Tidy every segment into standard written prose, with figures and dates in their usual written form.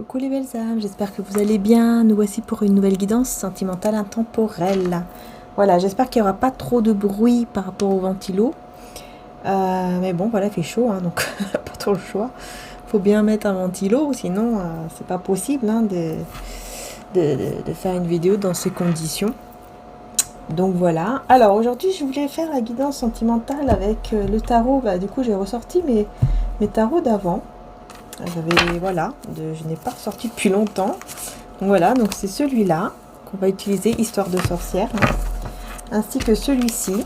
Coucou les belles âmes, j'espère que vous allez bien. Nous voici pour une nouvelle guidance sentimentale intemporelle. Voilà, j'espère qu'il n'y aura pas trop de bruit par rapport au ventilo. Mais bon, voilà, il fait chaud, hein, donc pas trop le choix. Faut bien mettre un ventilo, sinon c'est pas possible hein, de faire une vidéo dans ces conditions. Donc voilà. Alors aujourd'hui, je voulais faire la guidance sentimentale avec le tarot. Du coup, j'ai ressorti mes tarots d'avant. Voilà, je n'ai pas ressorti depuis longtemps. Donc voilà, donc c'est celui-là qu'on va utiliser, Histoire de sorcière, ainsi que celui-ci.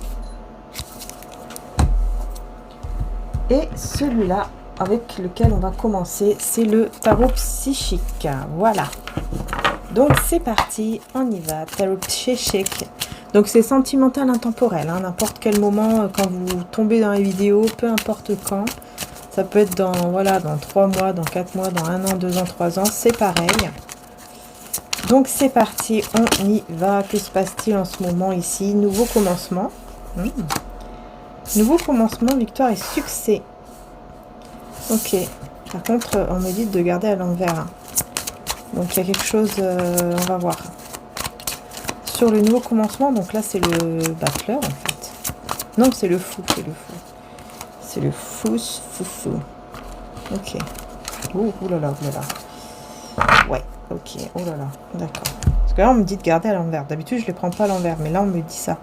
Et celui-là, avec lequel on va commencer, c'est le tarot psychique. Voilà. Donc c'est parti, on y va. Tarot psychique. Donc c'est sentimental intemporel, hein, n'importe quel moment, quand vous tombez dans la vidéo, peu importe quand. Ça peut être dans 3 mois, dans 4 mois, dans 1 an, 2 ans, 3 ans, c'est pareil. Donc c'est parti, on y va. Que se passe-t-il en ce moment ici? Nouveau commencement. Nouveau commencement, victoire et succès. Ok. Par contre, on me dit de garder à l'envers. Hein. Donc il y a quelque chose, on va voir. Sur le nouveau commencement, donc là c'est le battleur en fait. Non, c'est le fou, c'est le fou. Ok. Ouh là là, oh là là. Ouais, ok, oh là là, d'accord. Parce que là, on me dit de garder à l'envers. D'habitude, je les prends pas à l'envers, mais là, on me dit ça.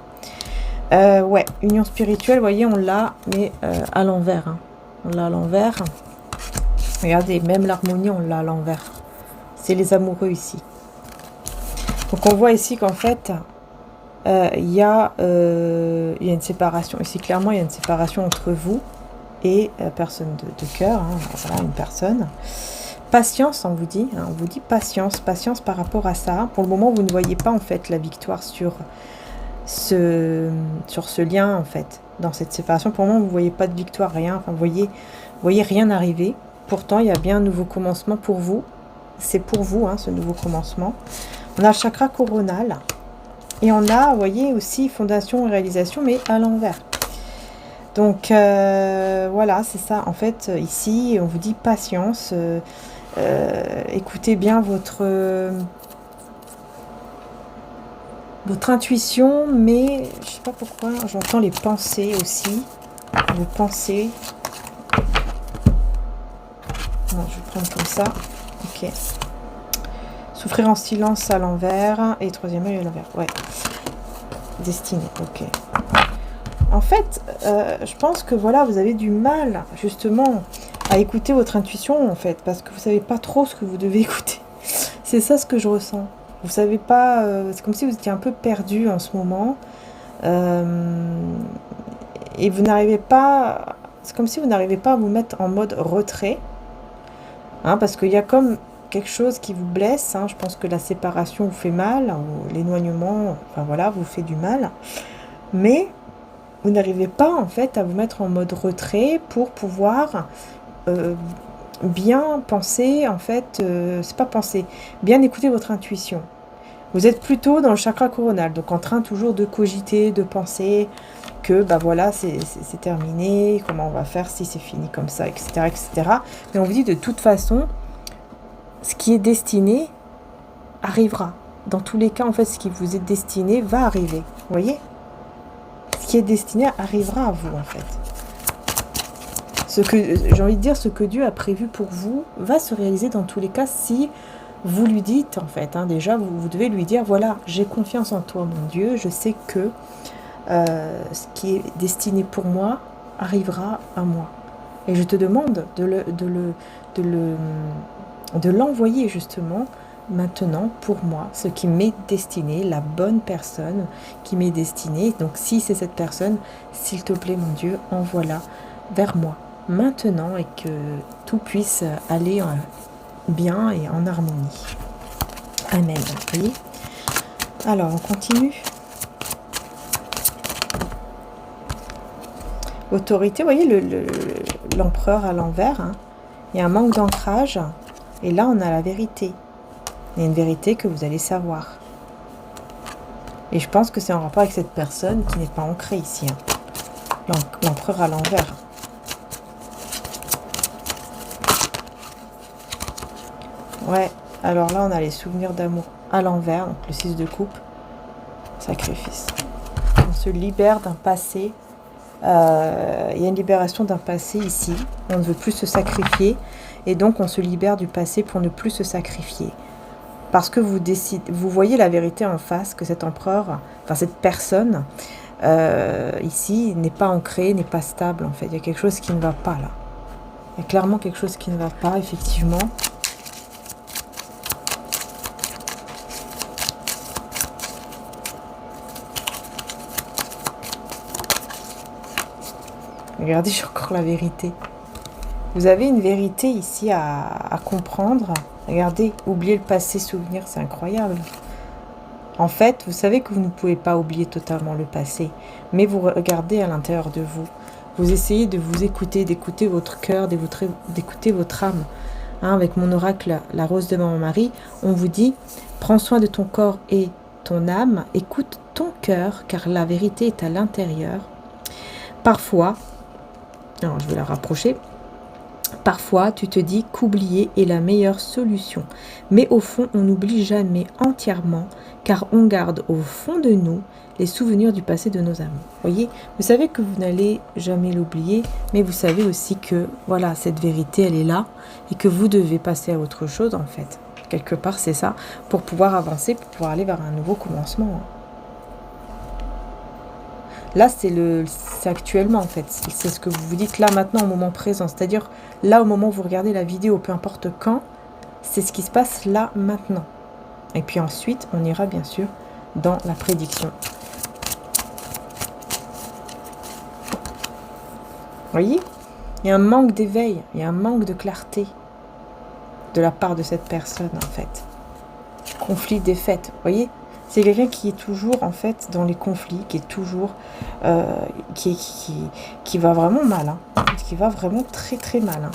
Ouais, union spirituelle, vous voyez, on l'a, mais à l'envers. Hein. On l'a à l'envers. Regardez, même l'harmonie, on l'a à l'envers. C'est les amoureux ici. Donc, on voit ici qu'en fait, il y a une séparation. Ici, clairement, il y a une séparation entre vous et personne de cœur, hein, voilà, une personne. Patience, on vous dit patience par rapport à ça. Pour le moment, vous ne voyez pas en fait la victoire sur ce lien en fait, dans cette séparation. Pour le moment, vous ne voyez pas de victoire, rien. Enfin, vous voyez rien arriver. Pourtant, il y a bien un nouveau commencement pour vous. C'est pour vous, hein, ce nouveau commencement. On a le chakra coronal et on a, vous voyez, aussi fondation et réalisation, mais à l'envers. Donc voilà, c'est ça. En fait, ici, on vous dit patience. Écoutez bien votre intuition, mais je sais pas pourquoi, j'entends les pensées aussi. Vos pensées. Non, je vais prendre comme ça. Ok. Souffrir en silence à l'envers. Et troisième œil à l'envers. Ouais. Destinée. Ok. En fait, je pense que voilà, vous avez du mal, justement, à écouter votre intuition, en fait, parce que vous savez pas trop ce que vous devez écouter. C'est ça ce que je ressens. Vous savez pas, c'est comme si vous étiez un peu perdu en ce moment, et vous n'arrivez pas, c'est comme si vous n'arrivez pas à vous mettre en mode retrait, hein, parce qu'il y a comme quelque chose qui vous blesse, hein, je pense que la séparation vous fait mal, ou l'éloignement, enfin voilà, vous fait du mal, mais vous n'arrivez pas en fait à vous mettre en mode retrait pour pouvoir bien penser, en fait, c'est pas penser, bien écouter votre intuition. Vous êtes plutôt dans le chakra coronal, donc en train toujours de cogiter, de penser que voilà, c'est terminé, comment on va faire si c'est fini comme ça, etc., etc. Mais on vous dit de toute façon, ce qui est destiné arrivera. Dans tous les cas, en fait, ce qui vous est destiné va arriver. Vous voyez ? Ce qui est destiné arrivera à vous, en fait. J'ai envie de dire, ce que Dieu a prévu pour vous va se réaliser dans tous les cas si vous lui dites, en fait, hein, déjà, vous devez lui dire, voilà, j'ai confiance en toi, mon Dieu, je sais que ce qui est destiné pour moi arrivera à moi. Et je te demande de l'envoyer, justement, maintenant pour moi, ce qui m'est destiné, la bonne personne qui m'est destinée. Donc si c'est cette personne, s'il te plaît mon Dieu, envoie-la vers moi maintenant et que tout puisse aller bien et en harmonie. Amen. Vous voyez ? Alors on continue. Autorité, vous voyez l'empereur à l'envers, hein. Il y a un manque d'ancrage et là on a la vérité. Il y a une vérité que vous allez savoir. Et je pense que c'est en rapport avec cette personne qui n'est pas ancrée ici. Hein. L'empereur à l'envers. Ouais, alors là, on a les souvenirs d'amour à l'envers, donc le 6 de coupe, sacrifice. On se libère d'un passé. Il y a une libération d'un passé ici. On ne veut plus se sacrifier. Et donc, on se libère du passé pour ne plus se sacrifier. Parce que vous voyez la vérité en face, que cet empereur, enfin cette personne, ici, n'est pas ancrée, n'est pas stable, en fait. Il y a quelque chose qui ne va pas, là. Il y a clairement quelque chose qui ne va pas, effectivement. Regardez, j'ai encore la vérité. Vous avez une vérité ici à comprendre. Regardez, oublier le passé, souvenir, c'est incroyable. En fait, vous savez que vous ne pouvez pas oublier totalement le passé, mais vous regardez à l'intérieur de vous. Vous essayez de vous écouter, d'écouter votre cœur, d'écouter votre âme. Hein, avec mon oracle, la rose de Maman Marie, on vous dit, prends soin de ton corps et ton âme, écoute ton cœur, car la vérité est à l'intérieur. Parfois, alors je vais la rapprocher, parfois tu te dis qu'oublier est la meilleure solution, mais au fond on n'oublie jamais entièrement, car on garde au fond de nous les souvenirs du passé de nos amis. Voyez, vous savez que vous n'allez jamais l'oublier, mais vous savez aussi que voilà, cette vérité elle est là et que vous devez passer à autre chose en fait. Quelque part c'est ça, pour pouvoir avancer, pour pouvoir aller vers un nouveau commencement. Là, c'est actuellement en fait. C'est ce que vous vous dites là maintenant au moment présent. C'est-à-dire là au moment où vous regardez la vidéo, peu importe quand, c'est ce qui se passe là maintenant. Et puis ensuite, on ira bien sûr dans la prédiction. Vous voyez, il y a un manque d'éveil, il y a un manque de clarté de la part de cette personne en fait. Conflit défaite, vous voyez. C'est quelqu'un qui est toujours en fait dans les conflits, qui est toujours qui va vraiment mal, hein, qui va vraiment très très mal. Hein.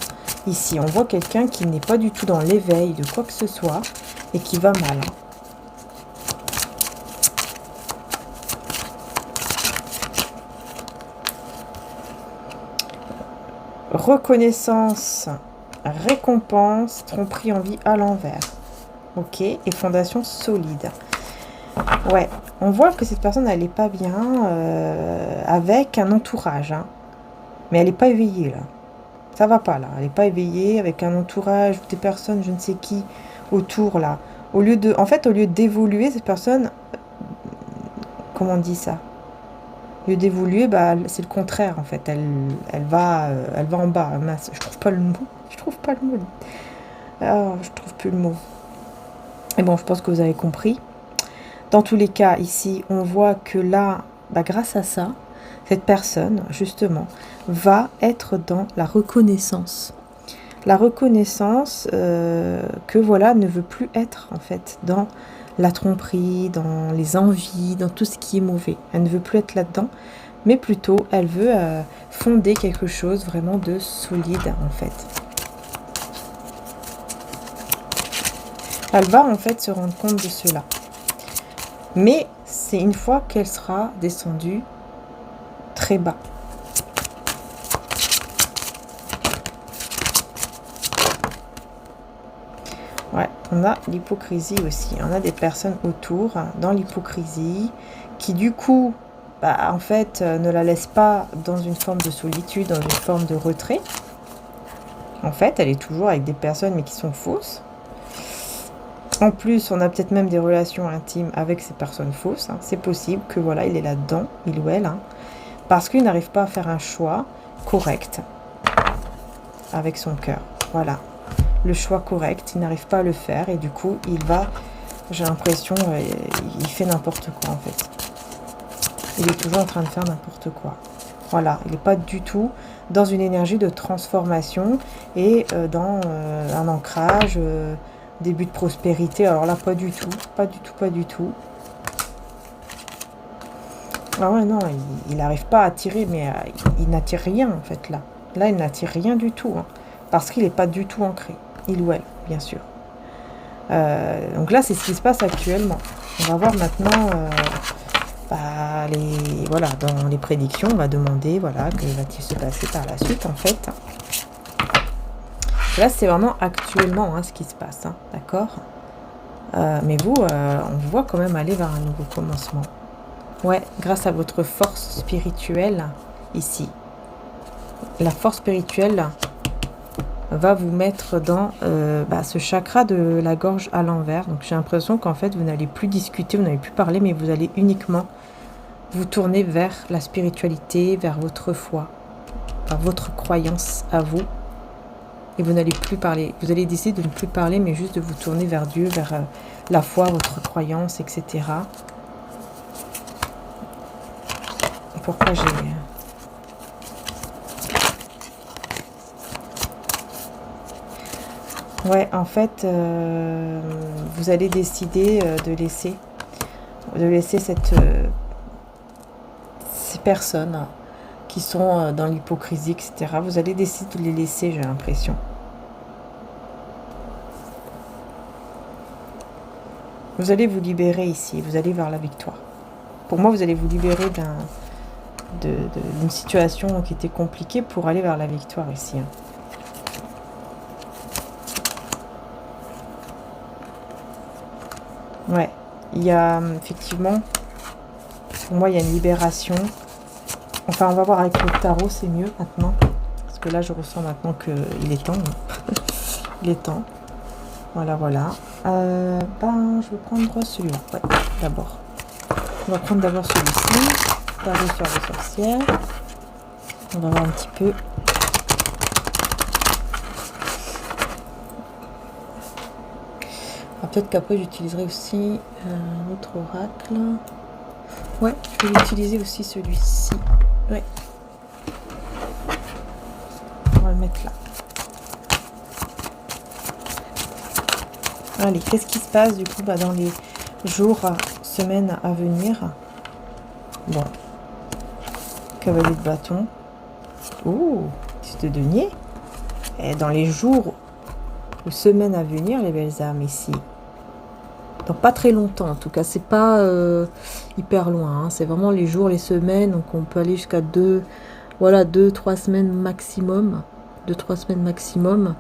Ici, on voit quelqu'un qui n'est pas du tout dans l'éveil de quoi que ce soit et qui va mal. Hein. Reconnaissance, récompense, tromperie en vie à l'envers. Ok, et fondation solide. Ouais, on voit que cette personne, elle n'est pas bien avec un entourage. Hein. Mais elle n'est pas éveillée, là. Ça va pas, là. Elle n'est pas éveillée avec un entourage, des personnes, je ne sais qui, autour, là. En fait, au lieu d'évoluer, cette personne... Comment on dit ça? Au lieu d'évoluer, bah, c'est le contraire, en fait. Elle va en bas. Mince, je trouve pas le mot. Je trouve pas le mot. Ah, je trouve plus le mot. Et bon, je pense que vous avez compris. Dans tous les cas, ici, on voit que là, bah, grâce à ça, cette personne, justement, va être dans la reconnaissance. La reconnaissance que, voilà, ne veut plus être, en fait, dans la tromperie, dans les envies, dans tout ce qui est mauvais. Elle ne veut plus être là-dedans, mais plutôt, elle veut fonder quelque chose vraiment de solide, en fait. Elle va, en fait, se rendre compte de cela. Mais c'est une fois qu'elle sera descendue très bas. Ouais, on a l'hypocrisie aussi. On a des personnes autour, dans l'hypocrisie, qui du coup, bah, en fait, ne la laissent pas dans une forme de solitude, dans une forme de retrait. En fait, elle est toujours avec des personnes, mais qui sont fausses. En plus, on a peut-être même des relations intimes avec ces personnes fausses. Hein. C'est possible que voilà, il est là-dedans, il ou elle, hein, parce qu'il n'arrive pas à faire un choix correct avec son cœur. Voilà, le choix correct, il n'arrive pas à le faire et du coup, il va, j'ai l'impression, il fait n'importe quoi en fait. Il est toujours en train de faire n'importe quoi. Voilà, il n'est pas du tout dans une énergie de transformation et dans un ancrage... début de prospérité, alors là pas du tout, pas du tout, pas du tout. Ah ouais non, il n'arrive pas à attirer, mais il n'attire rien en fait là. Là il n'attire rien du tout, hein, parce qu'il n'est pas du tout ancré, il ou elle, bien sûr. Donc là c'est ce qui se passe actuellement. On va voir maintenant, voilà, dans les prédictions, on va demander, voilà, que va-t-il se passer par la suite en fait. Là, c'est vraiment actuellement hein, ce qui se passe, hein, d'accord. Mais vous, on vous voit quand même aller vers un nouveau commencement. Ouais, grâce à votre force spirituelle, ici. La force spirituelle va vous mettre dans ce chakra de la gorge à l'envers. Donc j'ai l'impression qu'en fait, vous n'allez plus discuter, vous n'allez plus parler, mais vous allez uniquement vous tourner vers la spiritualité, vers votre foi, vers votre croyance à vous. Et vous n'allez plus parler. Vous allez décider de ne plus parler, mais juste de vous tourner vers Dieu, vers la foi, votre croyance, etc. Et pourquoi j'ai... Ouais, en fait, vous allez décider de laisser ces personnes qui sont dans l'hypocrisie, etc. Vous allez décider de les laisser, j'ai l'impression. Vous allez vous libérer ici, vous allez vers la victoire. Pour moi, vous allez vous libérer d'une situation qui était compliquée pour aller vers la victoire ici. Hein. Ouais, il y a effectivement, pour moi, il y a une libération. Enfin, on va voir avec le tarot, c'est mieux maintenant. Parce que là, je ressens maintenant qu'il est temps. Hein. Il est temps. Voilà, voilà. Je vais prendre celui-là. Ouais, d'abord. On va prendre d'abord celui-ci. Tarot sur les sorcières. On va voir un petit peu. Peut-être qu'après j'utiliserai aussi un autre oracle. Ouais, je vais utiliser aussi celui-ci. Ouais. On va le mettre là. Allez, qu'est-ce qui se passe du coup dans les jours, semaines à venir? Bon. Cavalier de bâton. Ouh, 10 de denier. Et dans les jours ou semaines à venir, les belles âmes ici. Dans pas très longtemps en tout cas, c'est pas hyper loin, hein. C'est vraiment les jours, les semaines, donc on peut aller jusqu'à 2-3 semaines maximum. 2-3 semaines maximum.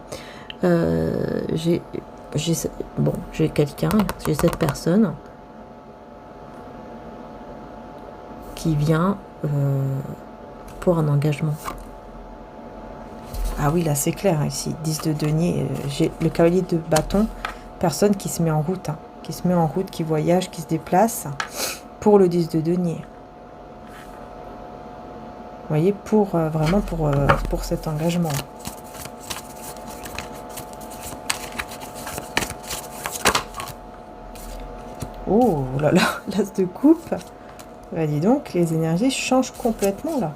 J'ai quelqu'un, j'ai cette personne qui vient pour un engagement. Ah oui, là c'est clair, ici, 10 de denier, j'ai le cavalier de bâton, personne qui se met en route, hein. Qui se met en route, qui voyage, qui se déplace pour le 10 de denier. Vous voyez, vraiment pour cet engagement. Oh là là, l'as de coupe. Bah, dis donc, les énergies changent complètement là.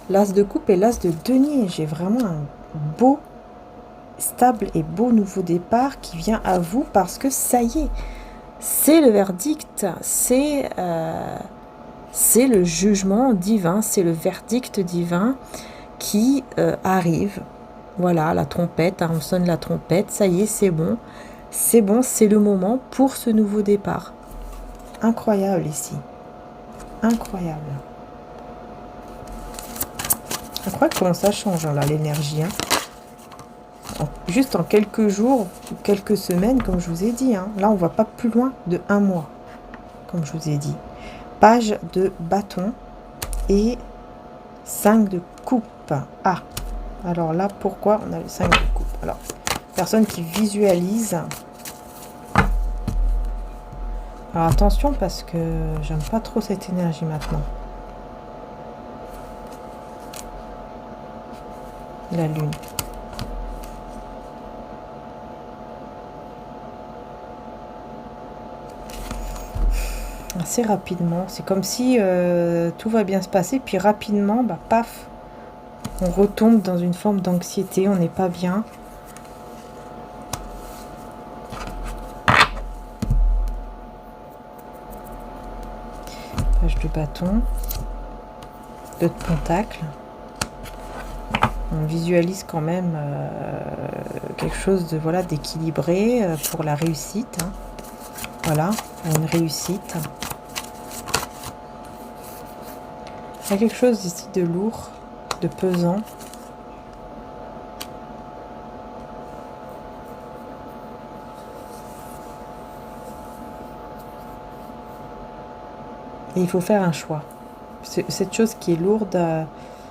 L'as de coupe et l'as de denier. J'ai vraiment un beau, stable et beau nouveau départ qui vient à vous parce que ça y est. C'est le verdict, c'est le jugement divin, c'est le verdict divin qui arrive. Voilà, la trompette, hein, on sonne la trompette, ça y est, c'est bon, c'est le moment pour ce nouveau départ. Incroyable ici, incroyable. Incroyable comment ça change hein, là, l'énergie. Hein. Juste en quelques jours ou quelques semaines, comme je vous ai dit. Hein. Là, on ne va pas plus loin de 1 mois, comme je vous ai dit. Page de bâton et 5 de coupe. Ah, alors là, pourquoi on a le 5 de coupe? Alors, personne qui visualise. Alors, attention, parce que j'aime pas trop cette énergie maintenant. La lune. Assez rapidement, c'est comme si tout va bien se passer, puis rapidement, paf, on retombe dans une forme d'anxiété, on n'est pas bien. Page de bâton, 2 de pentacle. On visualise quand même quelque chose de d'équilibré pour la réussite. Hein. Voilà, une réussite. Il y a quelque chose ici de lourd, de pesant. Et il faut faire un choix. Cette chose qui est lourde,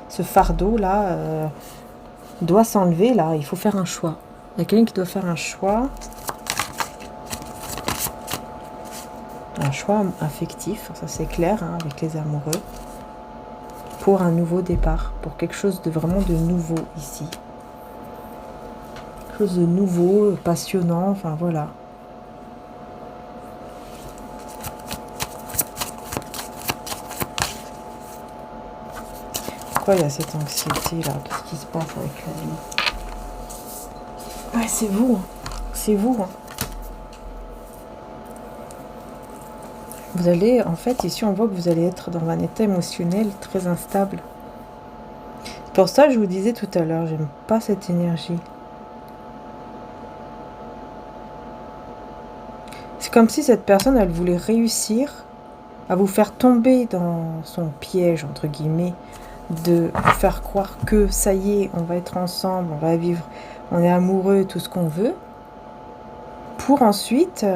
ce fardeau-là, doit s'enlever, là. Il faut faire un choix. Il y a quelqu'un qui doit faire un choix. Un choix affectif, ça c'est clair, hein, avec les amoureux. Pour un nouveau départ. Pour quelque chose de vraiment de nouveau ici. Quelque chose de nouveau, passionnant, enfin voilà. Pourquoi il y a cette anxiété là? Qu'est-ce qui se passe avec la vie? Ouais, c'est vous. Hein. C'est vous. Hein. Vous allez, en fait, ici on voit que vous allez être dans un état émotionnel très instable. C'est pour ça que je vous disais tout à l'heure, j'aime pas cette énergie. C'est comme si cette personne, elle voulait réussir à vous faire tomber dans son piège, entre guillemets, de vous faire croire que ça y est, on va être ensemble, on va vivre, on est amoureux, tout ce qu'on veut, pour ensuite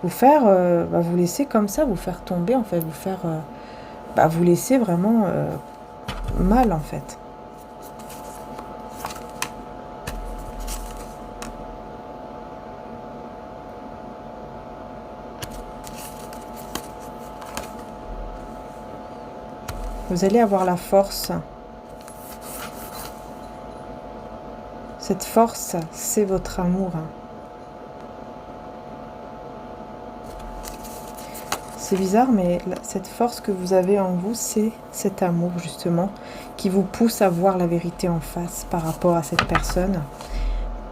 vous faire, vous laisser comme ça, vous faire tomber, en fait, vous faire, vous laisser vraiment mal, en fait. Vous allez avoir la force. Cette force, c'est votre amour. C'est bizarre, mais cette force que vous avez en vous, c'est cet amour, justement, qui vous pousse à voir la vérité en face par rapport à cette personne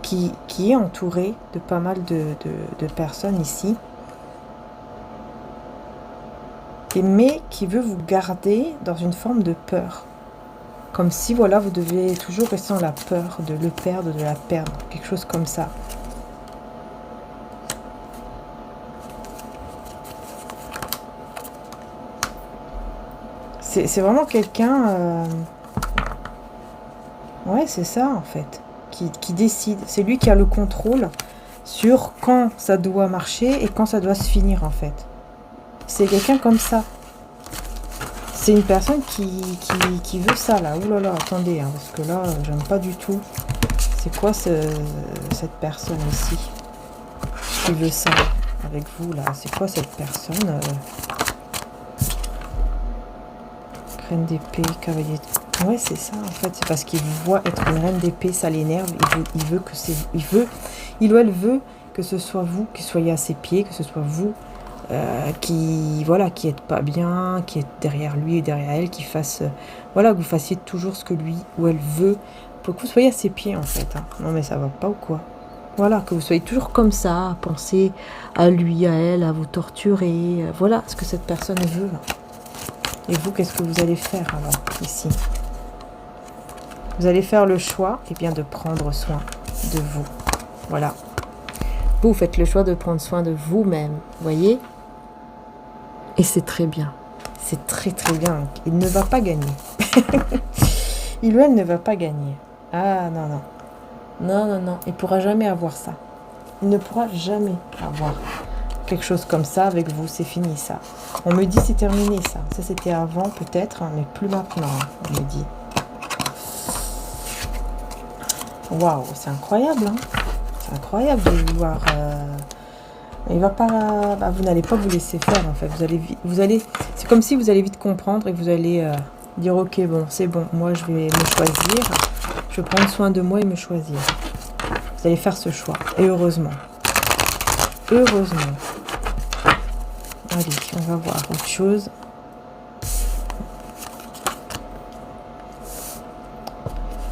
qui est entourée de pas mal de personnes ici. Mais qui veut vous garder dans une forme de peur. Comme si, voilà, vous devez toujours rester dans la peur de le perdre, de la perdre. Quelque chose comme ça. C'est vraiment quelqu'un... Ouais, c'est ça, en fait. Qui décide. C'est lui qui a le contrôle sur quand ça doit marcher et quand ça doit se finir, en fait. C'est quelqu'un comme ça. C'est une personne qui veut ça, là. Ouh là là, attendez, hein, parce que là, j'aime pas du tout. C'est quoi cette personne ici qui veut ça avec vous, là? C'est quoi cette personne Reine d'épée, cavalier... Ouais, c'est ça, en fait. C'est parce qu'il vous voit être une reine d'épée, ça l'énerve. Il veut que c'est... Il ou elle veut que ce soit vous qui soyez à ses pieds, que ce soit vous qui êtes pas bien, qui êtes derrière lui et derrière elle, qui fasse que vous fassiez toujours ce que lui ou elle veut, pour que vous soyez à ses pieds, en fait. Hein. Non mais ça va pas ou quoi? Voilà, que vous soyez toujours comme ça, à penser à lui, à elle, à vous torturer. Voilà ce que cette personne veut. Et vous, qu'est-ce que vous allez faire alors ici? Vous allez faire le choix, de prendre soin de vous. Voilà. Vous faites le choix de prendre soin de vous-même, voyez? Et c'est très bien. C'est très très bien. Il ne va pas gagner. Il ou elle ne va pas gagner. Ah non, non. Non, non, non. Il ne pourra jamais avoir ça. Il ne pourra jamais avoir quelque chose comme ça avec vous. C'est fini ça. On me dit c'est terminé ça. Ça c'était avant peut-être, hein, mais plus maintenant, on me dit. Waouh, c'est incroyable. Hein. C'est incroyable de vouloir... Il va pas, vous n'allez pas vous laisser faire en fait. Vous allez, c'est comme si vous allez vite comprendre et vous allez dire ok bon c'est bon, moi je vais me choisir, je vais prendre soin de moi et me choisir. Vous allez faire ce choix et heureusement, heureusement. Allez, on va voir autre chose.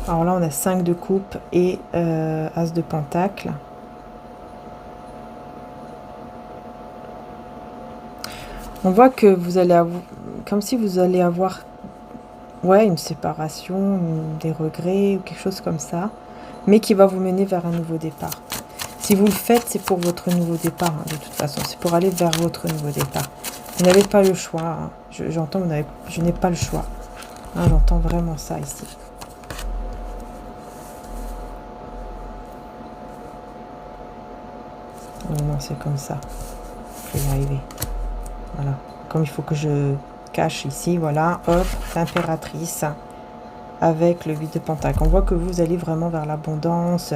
Alors là on a 5 de coupe et As de pentacle. On voit que vous allez avoir, comme si vous allez avoir, une séparation, des regrets ou quelque chose comme ça, mais qui va vous mener vers un nouveau départ. Si vous le faites, c'est pour votre nouveau départ, hein, de toute façon, c'est pour aller vers votre nouveau départ. Vous n'avez pas le choix, hein. J'entends, je n'ai pas le choix. Hein, j'entends vraiment ça ici. Non, c'est comme ça. Je vais y arriver. Voilà. comme il faut que je cache ici, voilà, hop, l'impératrice avec le 8 de pentacle. On voit que vous allez vraiment vers l'abondance,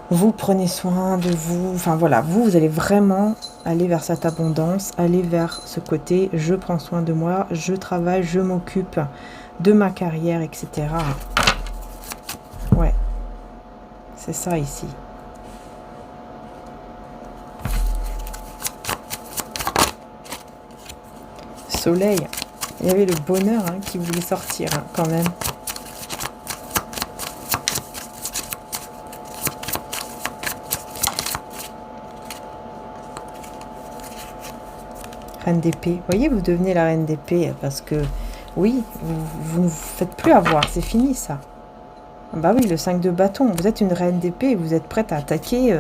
vous prenez soin de vous, enfin voilà, vous allez vraiment aller vers cette abondance, aller vers ce côté, je prends soin de moi, je travaille, je m'occupe de ma carrière, etc. Ouais, c'est ça ici. Soleil, il y avait le bonheur hein, qui voulait sortir hein, quand même. Reine d'épée. Vous voyez, vous devenez la reine d'épée parce que, oui, vous ne vous faites plus avoir. C'est fini, ça. Bah oui, le 5 de bâton. Vous êtes une reine d'épée et vous êtes prête à attaquer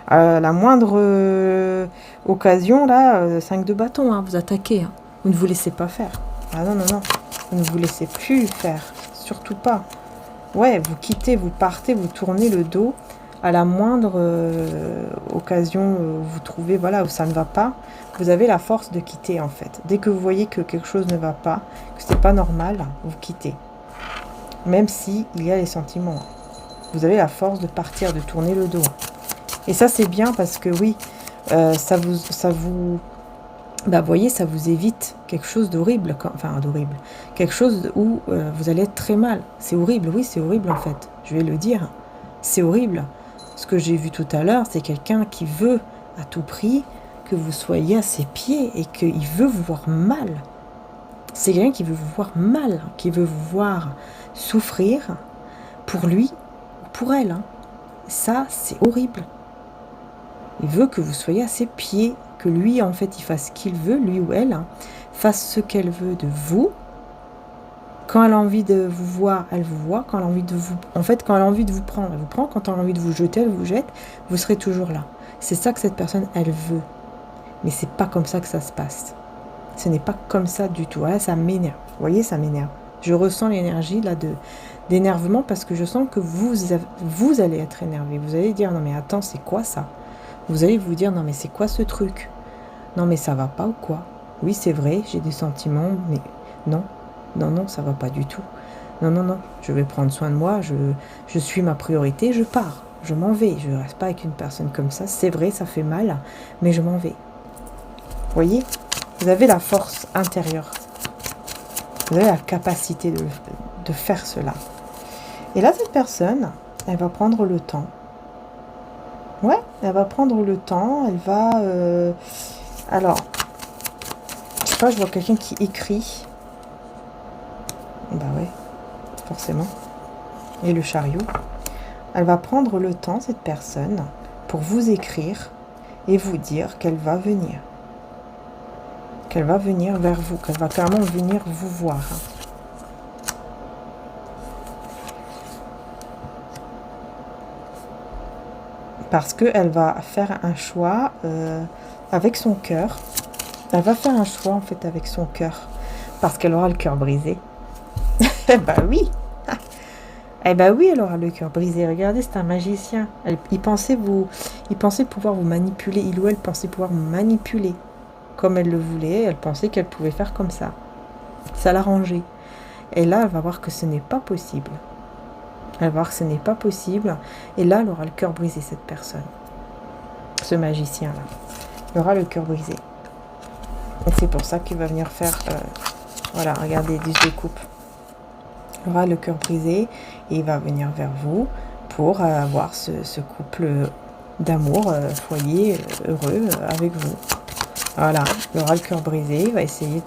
à la moindre occasion, là. 5 de bâton, hein, vous attaquez. Hein. Vous ne vous laissez pas faire. Ah non, non, non. Vous ne vous laissez plus faire. Surtout pas. Ouais, vous quittez, vous partez, vous tournez le dos à la moindre occasion où vous trouvez, voilà, où ça ne va pas. Vous avez la force de quitter, en fait. Dès que vous voyez que quelque chose ne va pas, que c'est pas normal, vous quittez. Même si il y a les sentiments. Vous avez la force de partir, de tourner le dos. Et ça, c'est bien parce que, oui, ça vous... Bah, vous voyez, ça vous évite quelque chose d'horrible. Enfin, d'horrible. Quelque chose où vous allez être très mal. C'est horrible, oui, c'est horrible, en fait. Je vais le dire. C'est horrible. Ce que j'ai vu tout à l'heure, c'est quelqu'un qui veut, à tout prix, que vous soyez à ses pieds et qu'il veut vous voir mal. C'est quelqu'un qui veut vous voir mal, qui veut vous voir souffrir pour lui ou pour elle. Hein. Ça, c'est horrible. Il veut que vous soyez à ses pieds, que lui, en fait, il fasse ce qu'il veut, lui ou elle, hein, fasse ce qu'elle veut de vous. Quand elle a envie de vous voir, elle vous voit. Quand elle a envie de vous... En fait, quand elle a envie de vous prendre, elle vous prend. Quand elle a envie de vous jeter, elle vous jette. Vous serez toujours là. C'est ça que cette personne, elle veut. Mais c'est pas comme ça que ça se passe. Ce n'est pas comme ça du tout. Là, ça m'énerve. Vous voyez, ça m'énerve. Je ressens l'énergie là d'énervement parce que je sens que vous allez être énervé. Vous allez dire, non mais attends, c'est quoi ça? Vous allez vous dire, non mais c'est quoi ce truc? Non mais ça va pas ou quoi? Oui, c'est vrai, j'ai des sentiments, mais non. Non, non, ça va pas du tout. Non, non, non, je vais prendre soin de moi, je suis ma priorité, je pars. Je m'en vais. Je ne reste pas avec une personne comme ça. C'est vrai, ça fait mal, mais je m'en vais. Vous voyez? Vous avez la force intérieure. Vous avez la capacité de faire cela. Et là, cette personne, elle va prendre le temps. Ouais, elle va prendre le temps. Elle va... Alors, je sais pas, je vois quelqu'un qui écrit. Bah ouais, forcément. Et le chariot. Elle va prendre le temps, cette personne, pour vous écrire et vous dire qu'elle va venir. Qu'elle va venir vers vous, qu'elle va carrément venir vous voir. Parce qu'elle va faire un choix avec son cœur. Elle va faire un choix en fait avec son cœur. Parce qu'elle aura le cœur brisé. Eh ben oui. Eh ben oui, elle aura le cœur brisé. Regardez, c'est un magicien. Il pensait pouvoir vous manipuler. Il ou elle pensait pouvoir vous manipuler. Comme elle le voulait, elle pensait qu'elle pouvait faire comme ça. Ça l'arrangeait. Et là, elle va voir que ce n'est pas possible. Elle va voir que ce n'est pas possible. Et là, elle aura le cœur brisé, cette personne. Ce magicien-là. Il aura le cœur brisé. Et c'est pour ça qu'il va venir faire... voilà, regardez, 10 de coupe. Il aura le cœur brisé et il va venir vers vous pour avoir ce couple d'amour, foyer, heureux avec vous. Voilà, il aura le cœur brisé, il va essayer...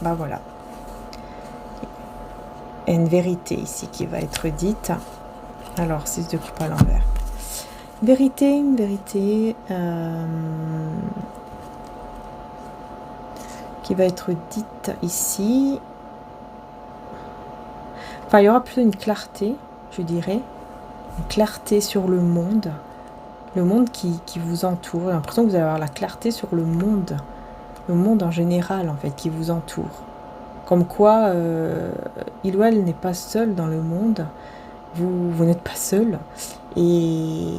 Bah voilà. Et une vérité ici qui va être dite. Alors, 6 de coupe à l'envers. Une vérité qui va être dite ici. Enfin, il y aura plutôt une clarté, je dirais. Une clarté sur le monde. Le monde qui vous entoure. J'ai l'impression que vous allez avoir la clarté sur le monde. Le monde en général, en fait, qui vous entoure. Comme quoi, il ou elle n'est pas seul dans le monde. Vous n'êtes pas seul. Et,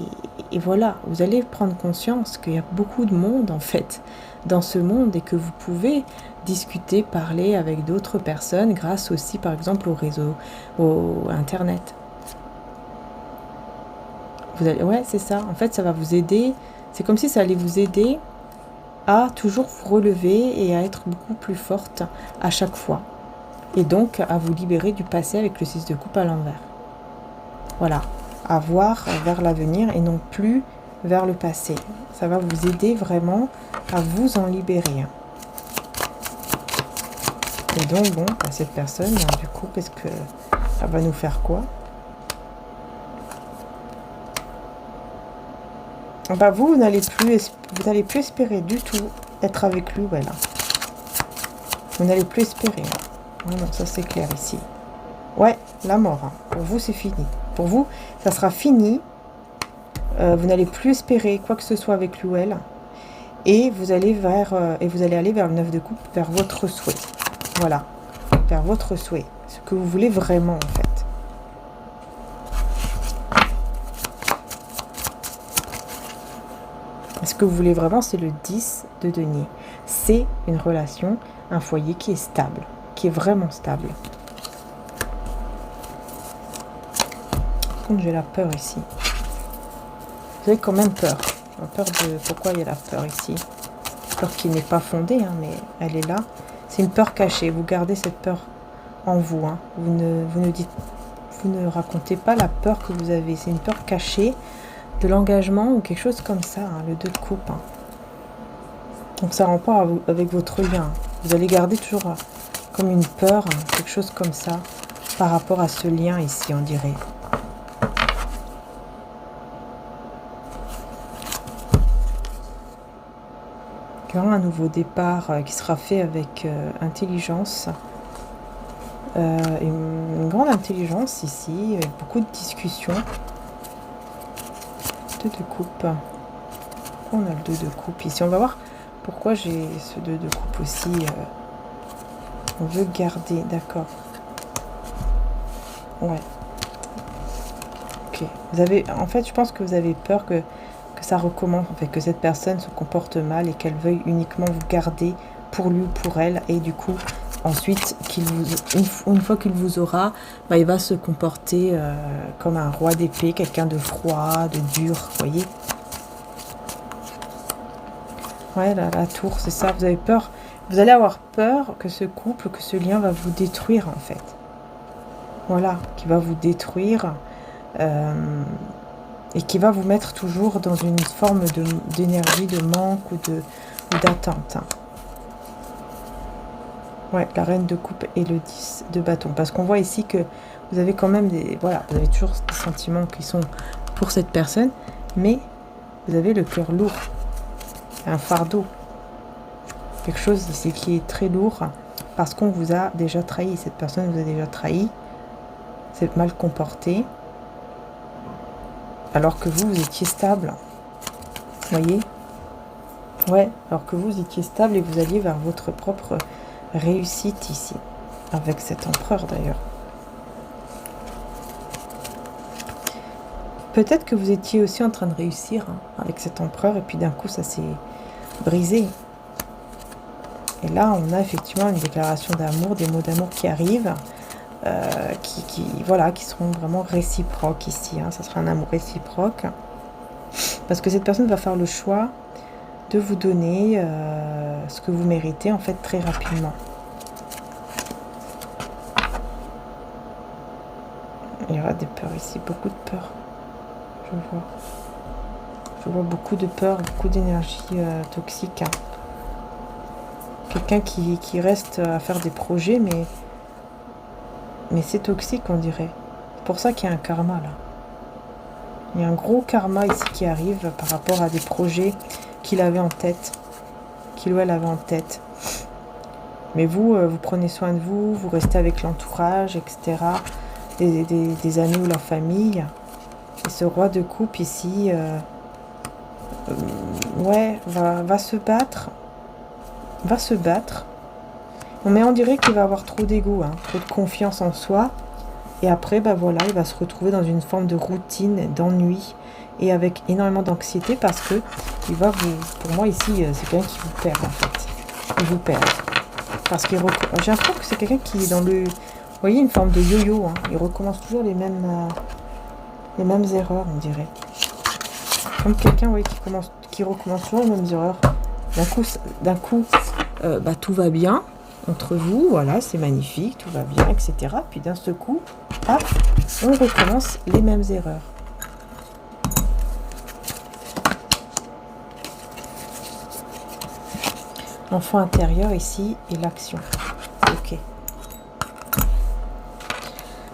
et voilà, vous allez prendre conscience qu'il y a beaucoup de monde en fait dans ce monde et que vous pouvez discuter, parler avec d'autres personnes grâce aussi par exemple au réseau, au Internet. Vous allez, ouais, c'est ça. En fait, ça va vous aider. C'est comme si ça allait vous aider à toujours vous relever et à être beaucoup plus forte à chaque fois. Et donc à vous libérer du passé avec le 6 de coupe à l'envers. Voilà, à voir vers l'avenir et non plus vers le passé. Ça va vous aider vraiment à vous en libérer. Et donc, bon, cette personne, du coup, qu'est-ce que ça va nous faire quoi? Bah vous n'allez plus espérer du tout être avec lui, voilà. Vous n'allez plus espérer. Non, ça c'est clair ici. Ouais, la mort. Hein. Pour vous, c'est fini. Pour vous, ça sera fini. Vous n'allez plus espérer quoi que ce soit avec lui ou elle. Et vous allez aller vers le 9 de coupe, vers votre souhait. Voilà. Vers votre souhait. Ce que vous voulez vraiment, en fait. Ce que vous voulez vraiment, c'est le 10 de denier. C'est une relation, un foyer qui est stable, qui est vraiment stable. Par contre, j'ai la peur ici. Vous avez quand même peur. J'ai peur de pourquoi il y a la peur ici. Peur qui n'est pas fondée, hein, mais elle est là. C'est une peur cachée. Vous gardez cette peur en vous. Hein. Vous ne racontez pas la peur que vous avez. C'est une peur cachée de l'engagement ou quelque chose comme ça, hein, le 2 de coupe. Hein. Donc ça rend pas avec votre lien. Vous allez garder toujours comme une peur, hein, quelque chose comme ça, par rapport à ce lien ici, on dirait. Il y aura un nouveau départ qui sera fait avec intelligence. Une grande intelligence ici, avec beaucoup de discussions. 2 de coupe. Pourquoi on a le 2 de coupe ici? On va voir pourquoi j'ai ce 2 de coupe aussi. On veut garder, d'accord. Ouais. Ok. En fait, je pense que vous avez peur que ça recommence, en fait, que cette personne se comporte mal et qu'elle veuille uniquement vous garder pour lui ou pour elle. Et du coup, ensuite, une fois qu'il vous aura, bah, il va se comporter comme un roi d'épée, quelqu'un de froid, de dur, vous voyez. Ouais, la tour, c'est ça, vous avez peur. Vous allez avoir peur que ce couple, que ce lien va vous détruire, en fait. Voilà, qui va vous détruire et qui va vous mettre toujours dans une forme d'énergie, de manque ou d'attente. Ouais, la reine de coupe et le 10 de bâton. Parce qu'on voit ici que vous avez quand même vous avez toujours des sentiments qui sont pour cette personne, mais vous avez le cœur lourd. Un fardeau. Quelque chose ici qui est très lourd parce qu'on vous a déjà trahi. Cette personne vous a déjà trahi. Vous êtes mal comporté. Alors que vous étiez stable. Vous voyez? Ouais, alors que vous étiez stable et vous alliez vers votre propre réussite ici. Avec cet empereur d'ailleurs. Peut-être que vous étiez aussi en train de réussir avec cet empereur et puis d'un coup ça s'est brisé. Et là on a effectivement une déclaration d'amour, des mots d'amour qui arrivent, qui seront vraiment réciproques ici. Ça sera un amour réciproque. Parce que cette personne va faire le choix de vous donner ce que vous méritez en fait très rapidement. Il y aura des peurs ici, beaucoup de peurs. Je vois beaucoup de peur, beaucoup d'énergie toxique. Quelqu'un qui reste à faire des projets, mais c'est toxique, on dirait. C'est pour ça qu'il y a un karma, là. Il y a un gros karma ici qui arrive par rapport à des projets qu'il avait en tête, qu'il ou elle avait en tête. Mais vous prenez soin de vous, vous restez avec l'entourage, etc. Des amis ou la famille. Et ce roi de coupe ici, va se battre. Va se battre. Mais on dirait qu'il va avoir trop d'ego, trop de confiance en soi. Et après, bah voilà, il va se retrouver dans une forme de routine, d'ennui et avec énormément d'anxiété parce que il va vous, pour moi ici, c'est quelqu'un qui vous perd en fait. Il vous perd. Parce qu'il j'ai l'impression que c'est quelqu'un qui est dans le, vous voyez, une forme de yo-yo. Hein. Il recommence toujours les mêmes erreurs, on dirait. Comme quelqu'un, oui, qui recommence toujours les mêmes erreurs. D'un coup, bah, tout va bien entre vous, voilà, c'est magnifique, tout va bien, etc. Puis d'un seul coup, hop, on recommence les mêmes erreurs. L'enfant intérieur ici et l'action. Ok.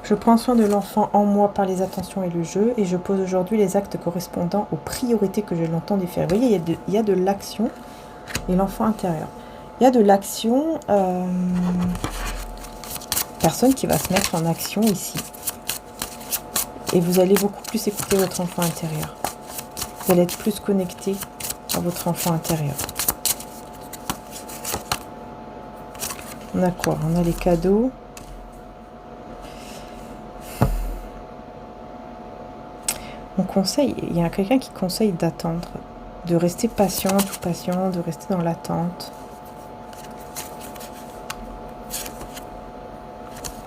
Je prends soin de l'enfant en moi par les attentions et le jeu et je pose aujourd'hui les actes correspondant aux priorités que je l'entends de faire. Vous voyez, il y a de l'action et l'enfant intérieur. Il y a de l'action, personne qui va se mettre en action ici. Et vous allez beaucoup plus écouter votre enfant intérieur. Vous allez être plus connecté à votre enfant intérieur. On a quoi? On a les cadeaux. On conseille, il y a quelqu'un qui conseille d'attendre, de rester patient, tout patient, de rester dans l'attente.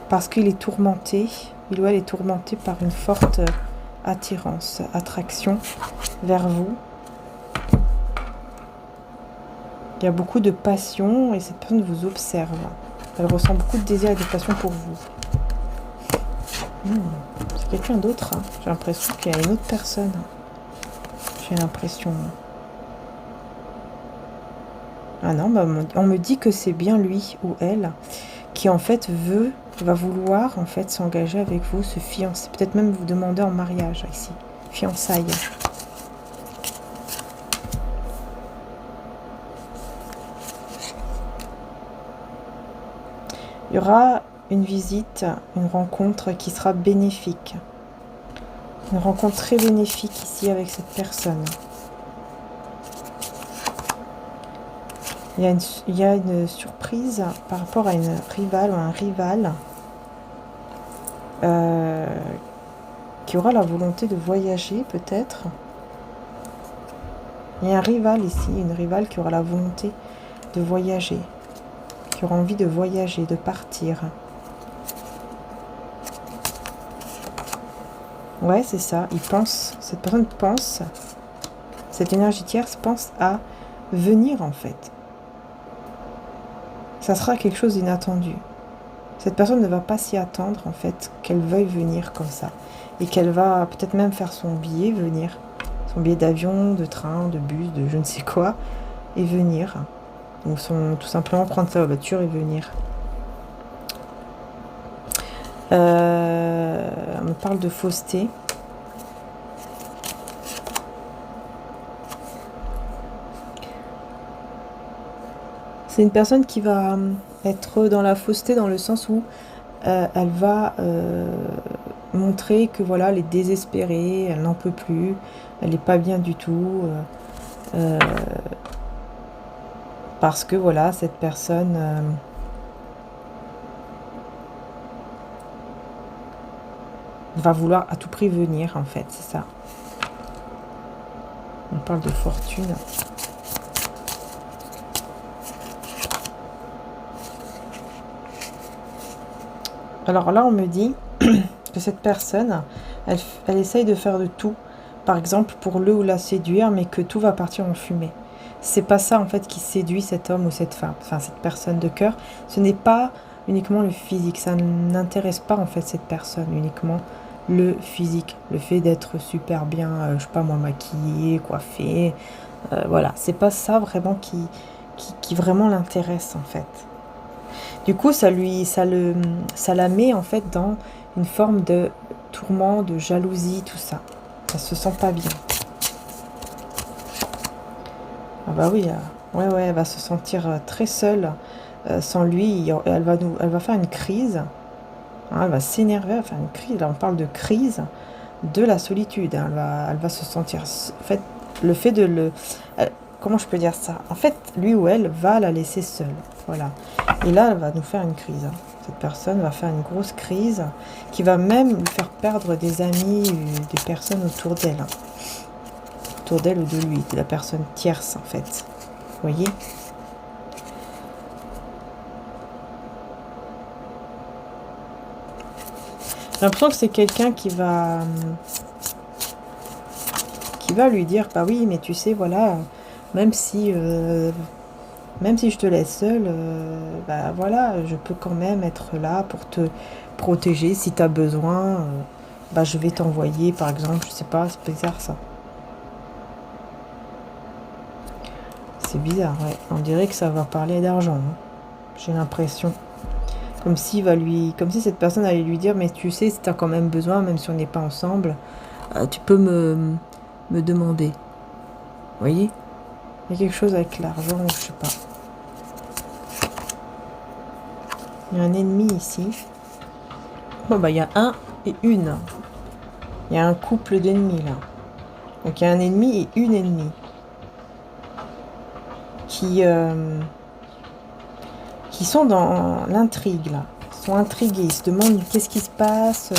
Parce qu'il est tourmenté, il ou elle est tourmenté par une forte attirance, attraction vers vous. Il y a beaucoup de passion et cette personne vous observe. Elle ressent beaucoup de désir et de passion pour vous. C'est quelqu'un d'autre. Hein. J'ai l'impression qu'il y a une autre personne. J'ai l'impression. Ah non, bah on me dit que c'est bien lui ou elle qui en fait va vouloir en fait s'engager avec vous, se fiancer, peut-être même vous demander en mariage ici, fiançailles. Il y aura une visite, une rencontre qui sera bénéfique. Une rencontre très bénéfique ici avec cette personne. Il y a une surprise par rapport à une rivale ou un rival qui aura la volonté de voyager peut-être. Il y a un rival ici, une rivale qui aura la volonté de voyager, qui aura envie de voyager, de partir. Ouais, c'est ça. Cette personne pense, cette énergie tierce pense à venir en fait. Ça sera quelque chose d'inattendu. Cette personne ne va pas s'y attendre en fait, qu'elle veuille venir comme ça. Et qu'elle va peut-être même faire son billet, venir. Son billet d'avion, de train, de bus, de je ne sais quoi. Et venir. Ou tout simplement prendre sa voiture et venir. On me parle de fausseté. C'est une personne qui va être dans la fausseté dans le sens où elle va montrer que voilà, elle est désespérée, elle n'en peut plus, elle n'est pas bien du tout. Parce que voilà, cette personne va vouloir à tout prix venir en fait, c'est ça. On parle de fortune. Alors là, on me dit que cette personne, elle essaye de faire de tout, par exemple pour le ou la séduire, mais que tout va partir en fumée. C'est pas ça en fait qui séduit cet homme ou cette femme, enfin cette personne de cœur. Ce n'est pas uniquement le physique, ça n'intéresse pas en fait cette personne, uniquement le physique, le fait d'être super bien, je sais pas moi, maquillée, coiffée, voilà, c'est pas ça vraiment qui vraiment l'intéresse en fait. Du coup, ça la met en fait dans une forme de tourment, de jalousie, tout ça. Ça se sent pas bien. Ah bah oui, ouais, elle va se sentir très seule sans lui. Elle va faire une crise. Hein, elle va s'énerver, elle va faire une crise. Là, on parle de crise de la solitude. Hein. Elle va se sentir. En fait, le fait de le. Comment je peux dire ça? En fait, lui ou elle va la laisser seule. Voilà. Et là, elle va nous faire une crise. Hein. Cette personne va faire une grosse crise qui va même lui faire perdre des amis, des personnes autour d'elle. Autour d'elle ou de lui, de la personne tierce en fait. Vous voyez? J'ai l'impression que c'est quelqu'un qui va lui dire, bah oui, mais tu sais, voilà, même si je te laisse seule, bah voilà, je peux quand même être là pour te protéger si tu as besoin. Bah je vais t'envoyer, par exemple, je sais pas, c'est bizarre ça. C'est bizarre, ouais. On dirait que ça va parler d'argent, hein. J'ai l'impression. Comme si cette personne allait lui dire, mais tu sais, si tu as quand même besoin, même si on n'est pas ensemble, tu peux me demander. Vous voyez? Il y a quelque chose avec l'argent, je sais pas. Il y a un ennemi ici. Bon, bah, il y a un et une. Il y a un couple d'ennemis, là. Donc, il y a un ennemi et une ennemie. Qui sont dans l'intrigue, là. Ils sont intrigués. Ils se demandent qu'est-ce qui se passe.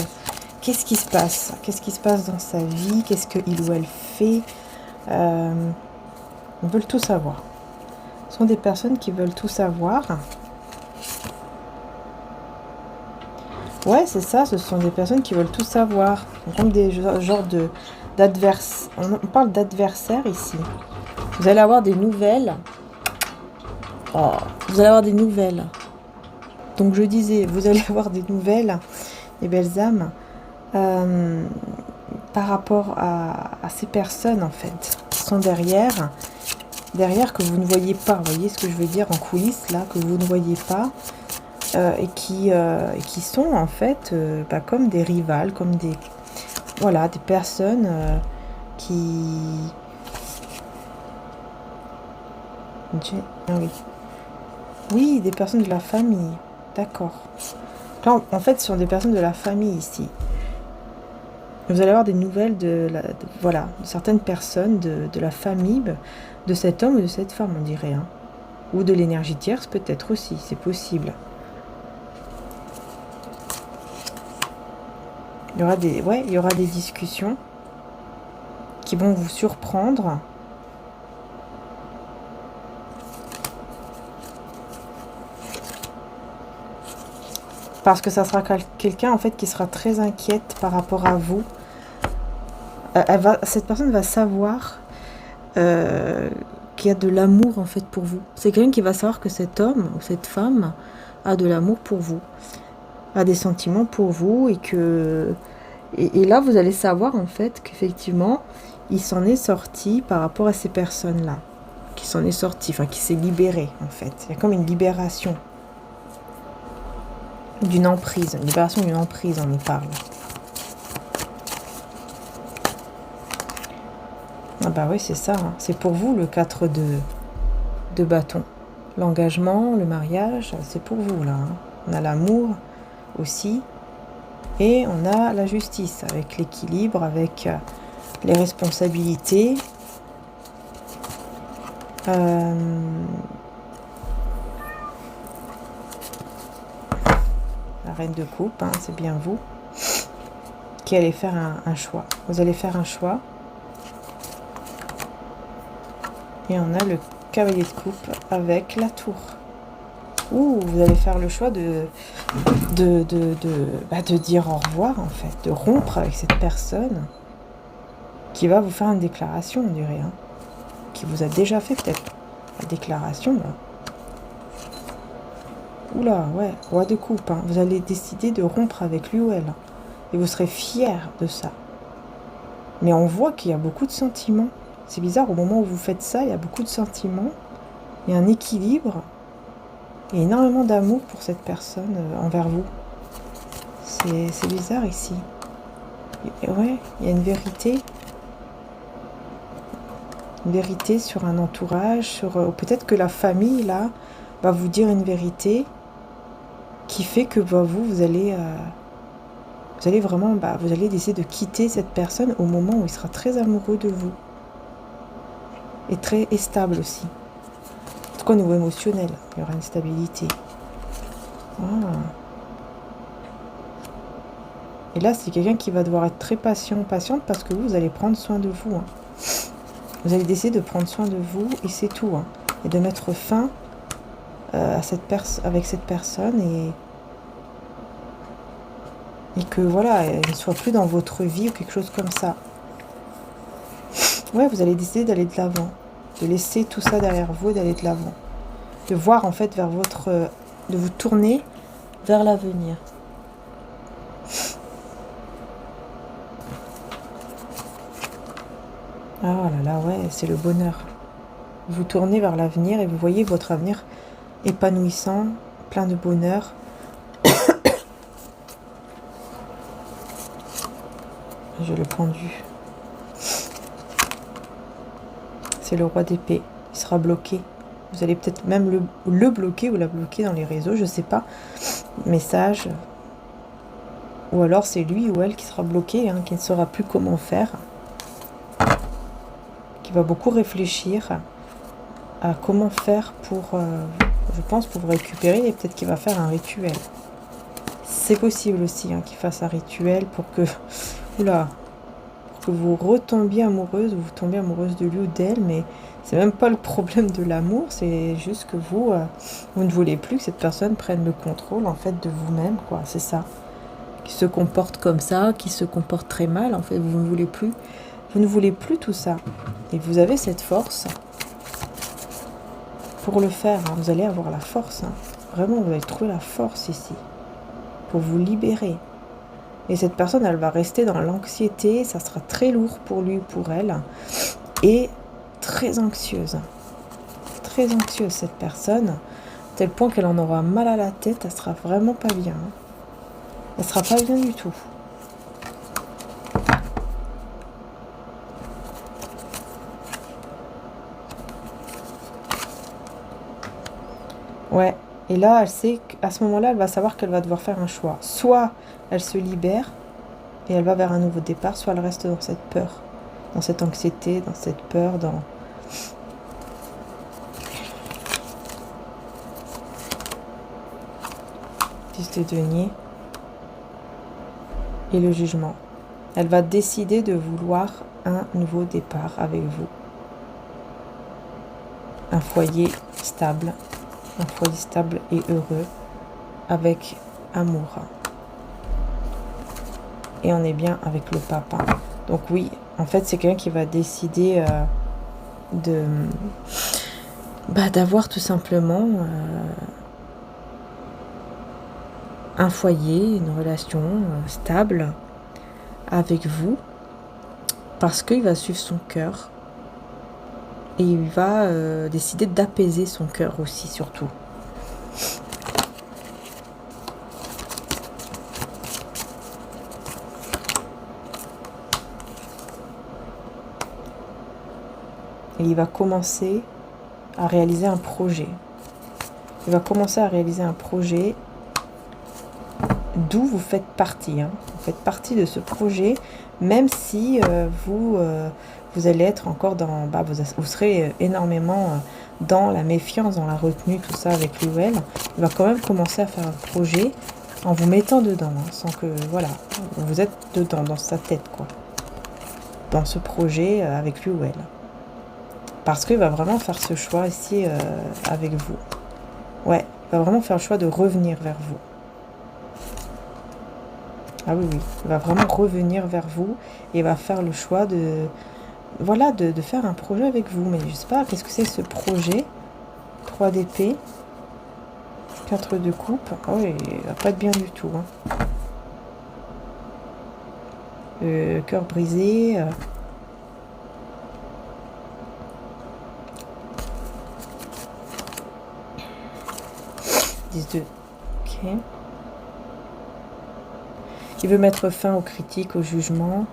Qu'est-ce qui se passe? Qu'est-ce qui se passe dans sa vie? Qu'est-ce qu'il ou elle fait? Ils veulent tout savoir. Ce sont des personnes qui veulent tout savoir. Ouais, c'est ça, ce sont des personnes qui veulent tout savoir. Comme des genres d'adversaires. On parle d'adversaires ici. Vous allez avoir des nouvelles. Oh, vous allez avoir des nouvelles. Donc je disais, vous allez avoir des nouvelles, les belles âmes, par rapport à ces personnes, en fait, qui sont derrière que vous ne voyez pas. Vous voyez ce que je veux dire en coulisses, là, que vous ne voyez pas. Et qui sont en fait comme des rivales, comme des personnes qui... Ah oui. Oui, des personnes de la famille. D'accord. Là, en fait, ce sont des personnes de la famille ici. Vous allez avoir des nouvelles de certaines personnes de la famille de cet homme ou de cette femme, on dirait. Hein. Ou de l'énergie tierce, peut-être aussi, c'est possible. Il y aura des discussions qui vont vous surprendre. Parce que ça sera quelqu'un en fait qui sera très inquiète par rapport à vous. Cette personne va savoir qu'il y a de l'amour en fait pour vous. C'est quelqu'un qui va savoir que cet homme ou cette femme a de l'amour pour vous, a des sentiments pour vous et là vous allez savoir en fait qu'effectivement il s'en est sorti par rapport à ces personnes-là, qui s'en est sorti, enfin qui s'est libéré en fait. Il y a comme une libération d'une emprise, une libération d'une emprise, on y parle. Ah bah oui, c'est ça, hein. C'est pour vous le 4 de bâton. L'engagement, le mariage, c'est pour vous là. Hein. On a l'amour aussi. Et on a la justice, avec l'équilibre, avec les responsabilités. La reine de coupe, hein, c'est bien vous qui allez faire un choix. Vous allez faire un choix. Et on a le cavalier de coupe avec la tour. Ouh, vous allez faire le choix de dire au revoir, en fait, de rompre avec cette personne qui va vous faire une déclaration, on dirait, hein, qui vous a déjà fait peut-être la déclaration, là. Oula, ouais, roi de coupe, hein. Vous allez décider de rompre avec lui ou elle, hein, et vous serez fier de ça. Mais on voit qu'il y a beaucoup de sentiments. C'est bizarre, au moment où vous faites ça, il y a beaucoup de sentiments, il y a un équilibre, et énormément d'amour pour cette personne envers vous. C'est bizarre ici. Et ouais, il y a une vérité. Une vérité sur un entourage, sur peut-être que la famille, là, va vous dire une vérité qui fait que vous allez vraiment, vous allez décider de quitter cette personne au moment où il sera très amoureux de vous. Et très stable aussi. En tout cas, au niveau émotionnel, il y aura une stabilité. Ah. Et là, c'est quelqu'un qui va devoir être très patiente, parce que vous allez prendre soin de vous. Hein. Vous allez décider de prendre soin de vous et c'est tout. Hein. Et de mettre fin à avec cette personne et que voilà, elle ne soit plus dans votre vie ou quelque chose comme ça. Ouais, vous allez décider d'aller de l'avant, de laisser tout ça derrière vous et d'aller de l'avant. De voir en fait vers de vous tourner vers l'avenir. Ah là là, ouais, c'est le bonheur. Vous tournez vers l'avenir et vous voyez votre avenir épanouissant, plein de bonheur. Je le pendu. C'est le roi d'épée. Il sera bloqué. Vous allez peut-être même le bloquer ou la bloquer dans les réseaux, je sais pas. Message. Ou alors c'est lui ou elle qui sera bloqué, hein, qui ne saura plus comment faire. Qui va beaucoup réfléchir à comment faire pour, je pense, pour vous récupérer. Et peut-être qu'il va faire un rituel. C'est possible aussi hein, qu'il fasse un rituel pour que... Oula, que vous retombiez amoureuse ou vous tombez amoureuse de lui ou d'elle, mais c'est même pas le problème de l'amour, c'est juste que vous ne voulez plus que cette personne prenne le contrôle en fait de vous-même, quoi, c'est ça. Qui se comporte comme ça, qui se comporte très mal, en fait, vous ne voulez plus tout ça. Et vous avez cette force pour le faire, hein. Vous allez avoir la force, hein. Vraiment, vous allez trouver la force ici pour vous libérer. Et cette personne, elle va rester dans l'anxiété, ça sera très lourd pour lui ou pour elle. Et très anxieuse cette personne, à tel point qu'elle en aura mal à la tête, elle sera vraiment pas bien. Elle sera pas bien du tout. Ouais, et là, elle sait qu'à ce moment-là, elle va savoir qu'elle va devoir faire un choix. Soit elle se libère et elle va vers un nouveau départ, soit elle reste dans cette peur, dans cette anxiété, dans cette peur, dans... de denier et le jugement. Elle va décider de vouloir un nouveau départ avec vous. Un foyer stable et heureux, avec amour. Et on est bien avec le papa. Donc oui, en fait, c'est quelqu'un qui va décider d'avoir tout simplement un foyer, une relation stable avec vous, parce qu'il va suivre son cœur et il va décider d'apaiser son cœur aussi, surtout. Et il va commencer à réaliser un projet. Il va commencer à réaliser un projet d'où vous faites partie. Hein. Vous faites partie de ce projet, même si vous allez être encore dans... vous serez énormément dans la méfiance, dans la retenue, tout ça avec lui ou elle. Il va quand même commencer à faire un projet en vous mettant dedans, hein, sans que... Voilà, vous êtes dedans, dans sa tête, quoi. Dans ce projet avec lui ou elle. Parce qu'il va vraiment faire ce choix ici avec vous. Ouais, il va vraiment faire le choix de revenir vers vous. Ah oui, il va vraiment revenir vers vous et il va faire le choix de... Voilà, de faire un projet avec vous. Mais je sais pas, qu'est-ce que c'est ce projet? 3 d'épée, 4 de coupe. Ah oui, il va pas être bien du tout. Hein. Cœur brisé... 10-2. Ok. Il veut mettre fin aux critiques, au jugement.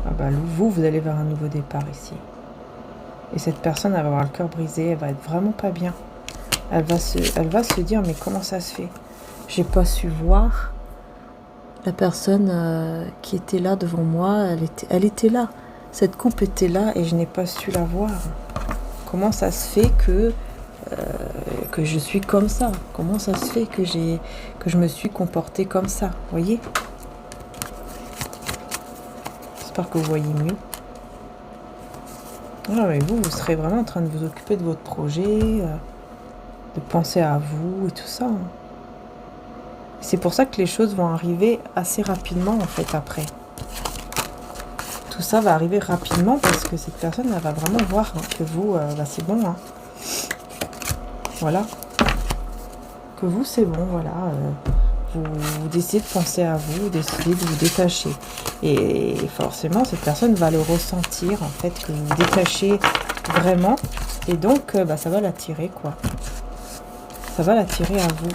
Ah bah, vous allez vers un nouveau départ ici. Et cette personne, elle va avoir le cœur brisé, elle va être vraiment pas bien. Elle va se dire, mais comment ça se fait? J'ai pas su voir la personne qui était là devant moi, elle était là. Cette coupe était là et je n'ai pas su la voir. Comment ça se fait que je suis comme ça? Comment ça se fait que je me suis comportée comme ça? Vous voyez? J'espère que vous voyez mieux. Ah, mais vous serez vraiment en train de vous occuper de votre projet, de penser à vous et tout ça. C'est pour ça que les choses vont arriver assez rapidement en fait après. Tout ça va arriver rapidement parce que cette personne elle va vraiment voir que vous, c'est bon. Hein. Voilà. Que vous, c'est bon, voilà. Vous décidez de penser à vous, vous décidez de vous détacher. Et forcément, cette personne va le ressentir, en fait, que vous vous détachez vraiment. Et donc, ça va l'attirer, quoi. Ça va l'attirer à vous.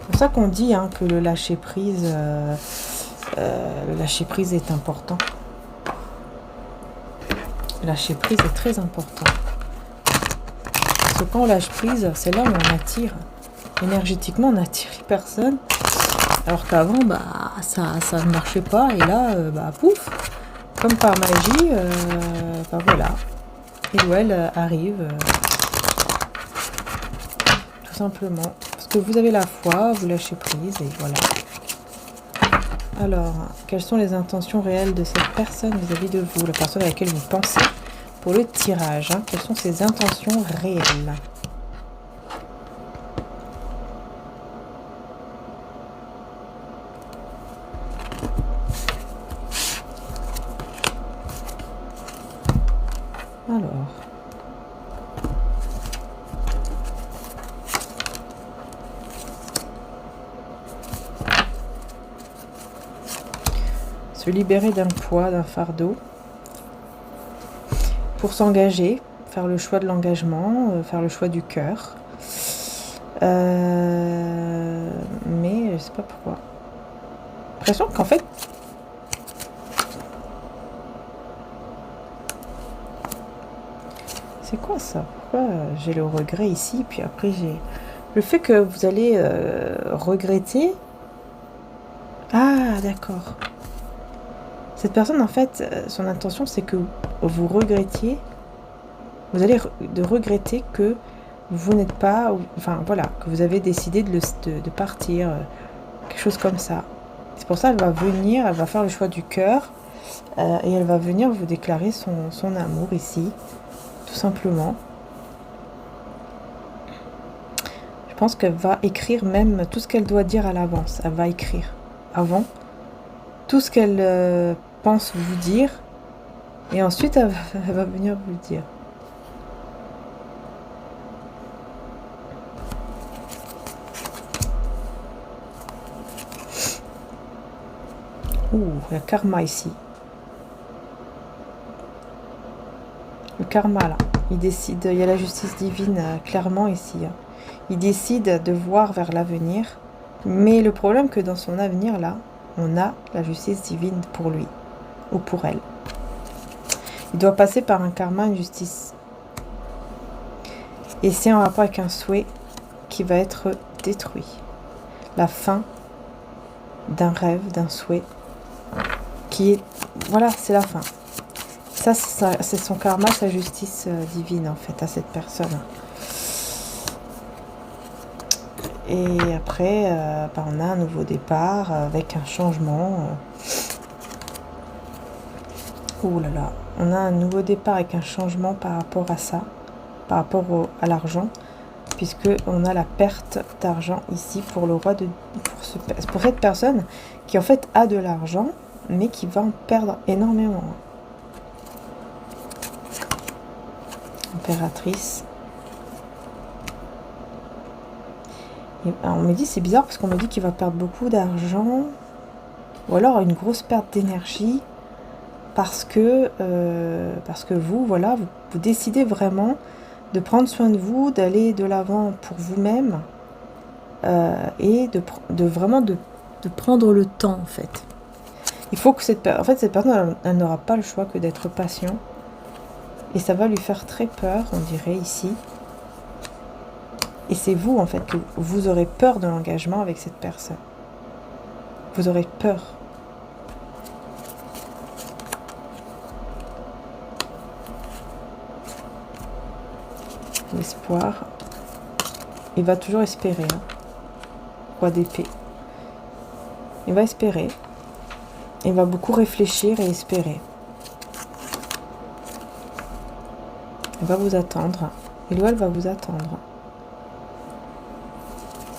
C'est pour ça qu'on dit que le lâcher-prise est important. Le lâcher-prise est très important. Parce que quand on lâche prise, c'est là où on attire. Énergétiquement, on attire personne. Alors qu'avant, ça ne marchait pas. Et là, pouf, comme par magie, voilà. Et où elle arrive. Tout simplement. Parce que vous avez la foi, vous lâchez prise et voilà. Alors, quelles sont les intentions réelles de cette personne vis-à-vis de vous, la personne à laquelle vous pensez pour le tirage, quelles sont ses intentions réelles? Alors. Se libérer d'un poids, d'un fardeau. Pour s'engager, faire le choix de l'engagement, faire le choix du cœur. Mais je sais pas pourquoi. J'ai l'impression qu'en fait, c'est quoi ça? Pourquoi j'ai le regret ici, puis après j'ai le fait que vous allez regretter. Ah, d'accord. Cette personne, en fait, son intention, c'est que vous regrettiez, vous allez regretter que vous n'êtes pas, enfin voilà, que vous avez décidé de partir, quelque chose comme ça. C'est pour ça qu'elle va venir, elle va faire le choix du cœur, et elle va venir vous déclarer son amour ici, tout simplement. Je pense qu'elle va écrire même tout ce qu'elle doit dire à l'avance. Elle va écrire avant tout ce qu'elle pense vous dire, et ensuite elle va venir vous le dire. Ouh, il y a karma ici. Le karma là, il décide, il y a la justice divine clairement ici. Il décide de voir vers l'avenir, mais le problème que dans son avenir là, on a la justice divine pour lui ou pour elle. Il doit passer par un karma, une justice. Et c'est en rapport avec un souhait qui va être détruit. La fin d'un rêve, d'un souhait qui est... Voilà, c'est la fin. Ça, c'est son karma, sa justice divine en fait, à cette personne. Et après, on a un nouveau départ avec un changement. Ouh là là, on a un nouveau départ avec un changement par rapport à ça, par rapport à l'argent, puisque on a la perte d'argent ici pour le roi pour cette personne qui en fait a de l'argent, mais qui va en perdre énormément. Impératrice. Et, alors on me dit, c'est bizarre parce qu'on me dit qu'il va perdre beaucoup d'argent, ou alors une grosse perte d'énergie, parce que vous, voilà, vous décidez vraiment de prendre soin de vous, d'aller de l'avant pour vous-même, et de vraiment de prendre le temps en fait. Il faut que cette personne, elle n'aura pas le choix que d'être patient, et ça va lui faire très peur, on dirait ici. Et c'est vous, en fait, que vous aurez peur de l'engagement avec cette personne. Vous aurez peur. L'espoir. Il va toujours espérer. Hein. Roi d'épée. Il va espérer. Il va beaucoup réfléchir et espérer. Il va vous attendre. Il ou elle va vous attendre.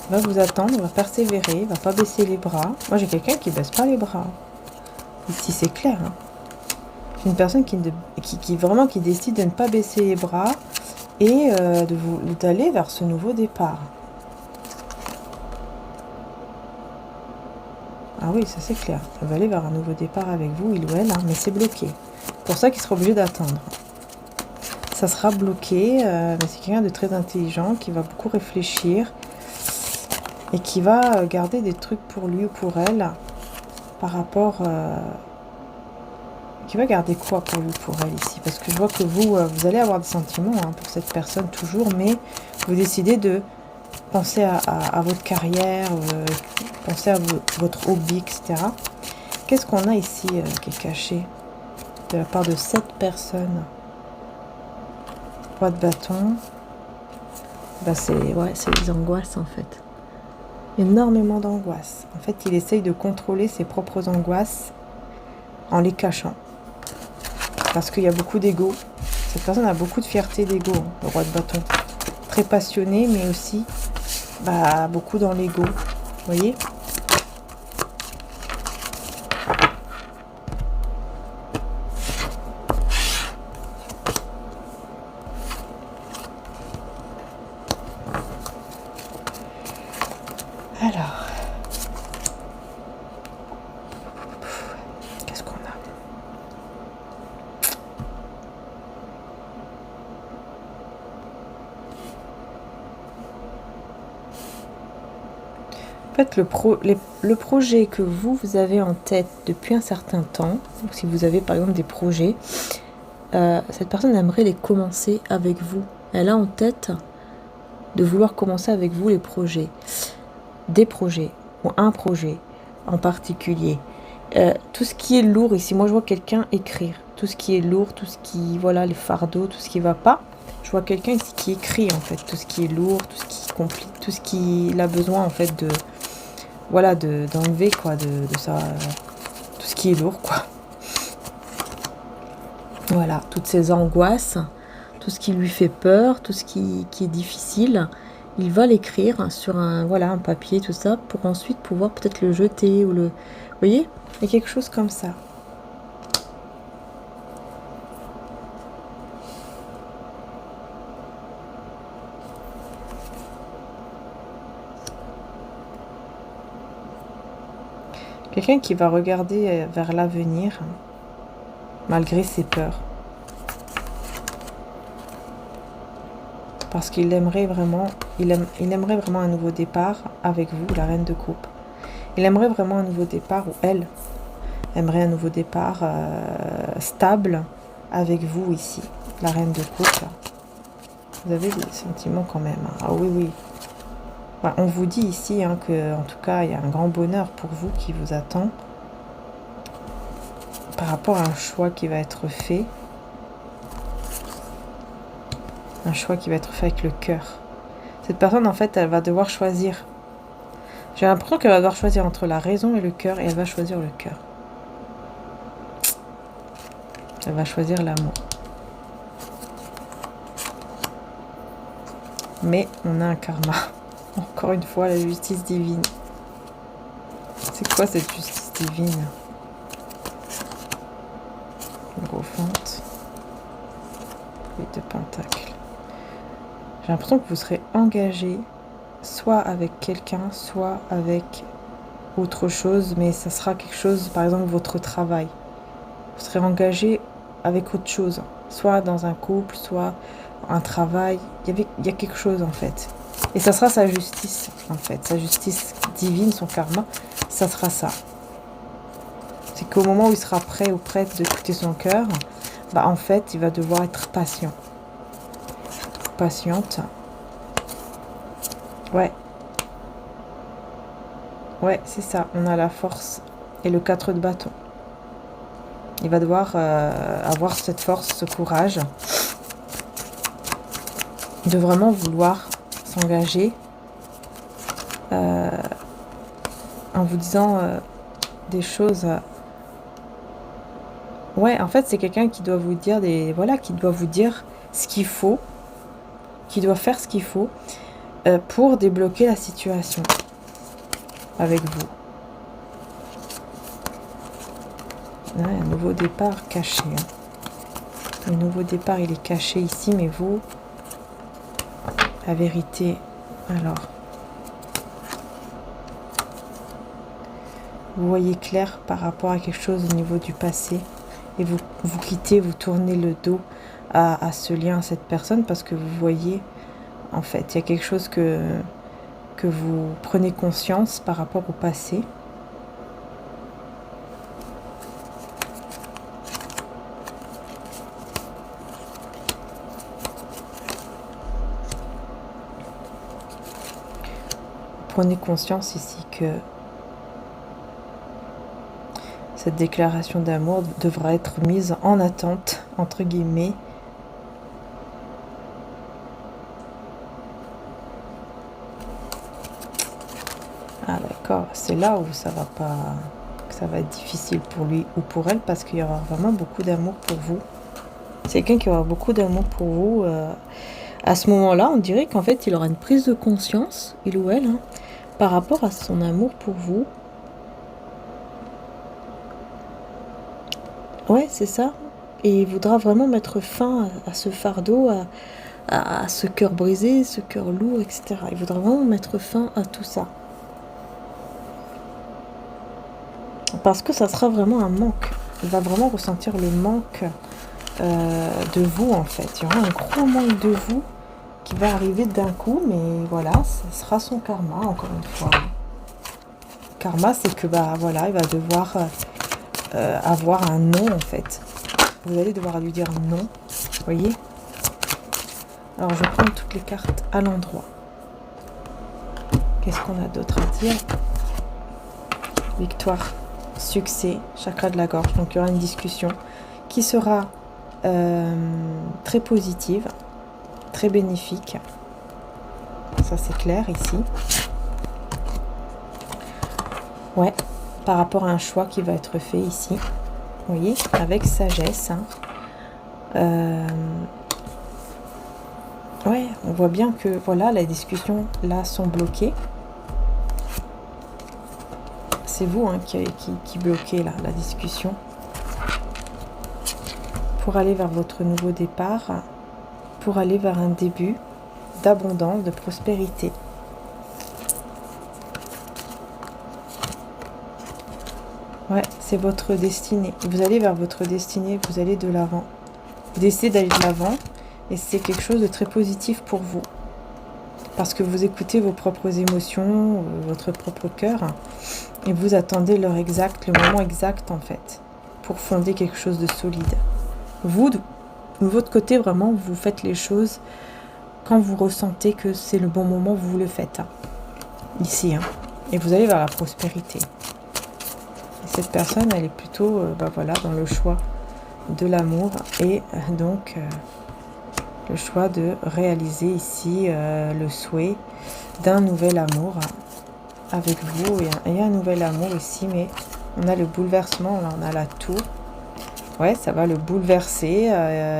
Il va vous attendre, il va persévérer, il va pas baisser les bras. Moi, j'ai quelqu'un qui baisse pas les bras. Ici, c'est clair. Hein. Une personne qui décide de ne pas baisser les bras et d'aller vers ce nouveau départ. Ah oui, ça c'est clair. Elle va aller vers un nouveau départ avec vous, il ou elle, hein, mais c'est bloqué. C'est pour ça qu'il sera obligé d'attendre. Ça sera bloqué, mais c'est quelqu'un de très intelligent qui va beaucoup réfléchir et qui va garder des trucs pour lui ou pour elle par rapport... qui va garder quoi pour lui ou pour elle ici? Parce que je vois que vous allez avoir des sentiments hein, pour cette personne toujours, mais vous décidez de penser à votre carrière, penser à votre hobby, etc. Qu'est-ce qu'on a ici qui est caché de la part de cette personne? Roi de bâton. Bah c'est les angoisses en fait. Énormément d'angoisses. En fait, il essaye de contrôler ses propres angoisses en les cachant. Parce qu'il y a beaucoup d'ego. Cette personne a beaucoup de fierté d'ego, hein, le roi de bâton. Très passionné, mais aussi beaucoup dans l'ego. Vous voyez ? Alors, qu'est-ce qu'on a ? En fait, le projet que vous avez en tête depuis un certain temps, si vous avez par exemple des projets, cette personne aimerait les commencer avec vous. Elle a en tête de vouloir commencer avec vous les projets. Des projets, ou un projet en particulier. Tout ce qui est lourd ici, moi je vois quelqu'un écrire. Tout ce qui est lourd, tout ce qui, voilà, les fardeaux, tout ce qui va pas. Je vois quelqu'un ici qui écrit en fait, tout ce qui est lourd, tout ce qui complique, tout ce qu'il a besoin en fait d'enlever quoi, de ça, tout ce qui est lourd quoi. Voilà, toutes ces angoisses, tout ce qui lui fait peur, tout ce qui est difficile. Il va l'écrire sur un papier, tout ça, pour ensuite pouvoir peut-être le jeter ou le... Vous voyez ? Il y a quelque chose comme ça. Quelqu'un qui va regarder vers l'avenir, malgré ses peurs. Parce qu'il aimerait vraiment, il aimerait vraiment un nouveau départ avec vous, la reine de coupe. Il aimerait vraiment un nouveau départ, ou elle aimerait un nouveau départ stable avec vous ici, la reine de coupe. Vous avez des sentiments quand même. Hein. Ah oui, oui. Bah, on vous dit ici hein, que, en tout cas, il y a un grand bonheur pour vous qui vous attend par rapport à un choix qui va être fait. Un choix qui va être fait avec le cœur. Cette personne, en fait, elle va devoir choisir. J'ai l'impression qu'elle va devoir choisir entre la raison et le cœur, et elle va choisir le cœur. Elle va choisir l'amour. Mais on a un karma. Encore une fois, la justice divine. C'est quoi cette justice divine? Hierophante. Et de pentacles. J'ai l'impression que vous serez engagé soit avec quelqu'un, soit avec autre chose, mais ça sera quelque chose, par exemple votre travail. Vous serez engagé avec autre chose, soit dans un couple, soit un travail. Il y a quelque chose en fait. Et ça sera sa justice en fait, sa justice divine, son karma, ça sera ça. C'est qu'au moment où il sera prêt ou prête d'écouter son cœur, en fait, il va devoir être patient. Patiente. Ouais. Ouais, c'est ça. On a la force et le 4 de bâton. Il va devoir avoir cette force, ce courage de vraiment vouloir s'engager en vous disant des choses. Ouais, en fait, c'est quelqu'un qui doit vous dire qui doit vous dire ce qu'il faut, qui doit faire ce qu'il faut pour débloquer la situation avec vous. Ouais, un nouveau départ caché. Le nouveau départ, il est caché ici, mais vous, la vérité, alors, vous voyez clair par rapport à quelque chose au niveau du passé et vous quittez, vous tournez le dos à ce lien, à cette personne, parce que vous voyez, en fait, il y a quelque chose que vous prenez conscience par rapport au passé. Prenez conscience ici que cette déclaration d'amour devra être mise en attente, entre guillemets. Ah d'accord, c'est là où ça va pas, que ça va être difficile pour lui ou pour elle, parce qu'il y aura vraiment beaucoup d'amour pour vous. C'est quelqu'un qui aura beaucoup d'amour pour vous. À ce moment-là, on dirait qu'en fait, il aura une prise de conscience, il ou elle, hein, par rapport à son amour pour vous. Ouais, c'est ça. Et il voudra vraiment mettre fin à ce fardeau, à ce cœur brisé, ce cœur lourd, etc. Il voudra vraiment mettre fin à tout ça. Parce que ça sera vraiment un manque. Il va vraiment ressentir le manque de vous, en fait. Il y aura un gros manque de vous qui va arriver d'un coup, mais voilà, ce sera son karma, encore une fois. Karma, c'est que, bah voilà, il va devoir avoir un non, en fait. Vous allez devoir lui dire non, vous voyez. Alors, je prends toutes les cartes à l'endroit. Qu'est-ce qu'on a d'autre à dire? Victoire, succès, chakra de la gorge. Donc, il y aura une discussion qui sera très positive, très bénéfique. Ça, c'est clair ici. Ouais, par rapport à un choix qui va être fait ici. Vous voyez, avec sagesse. Hein. Ouais, on voit bien que voilà, les discussions là sont bloquées. C'est vous hein, qui bloquez là, la discussion. Pour aller vers votre nouveau départ, pour aller vers un début d'abondance, de prospérité. Ouais, c'est votre destinée. Vous allez vers votre destinée, vous allez de l'avant. Vous décidez d'aller de l'avant et c'est quelque chose de très positif pour vous. Parce que vous écoutez vos propres émotions, votre propre cœur et vous attendez l'heure exacte, le moment exact en fait, pour fonder quelque chose de solide. Vous, de votre côté, vraiment, vous faites les choses quand vous ressentez que c'est le bon moment, vous le faites. Hein. Ici, hein. Et vous allez vers la prospérité. Cette personne, elle est plutôt voilà, dans le choix de l'amour et donc le choix de réaliser ici le souhait d'un nouvel amour avec vous et un nouvel amour ici, mais on a le bouleversement, là on a la tour. Ouais, ça va le bouleverser,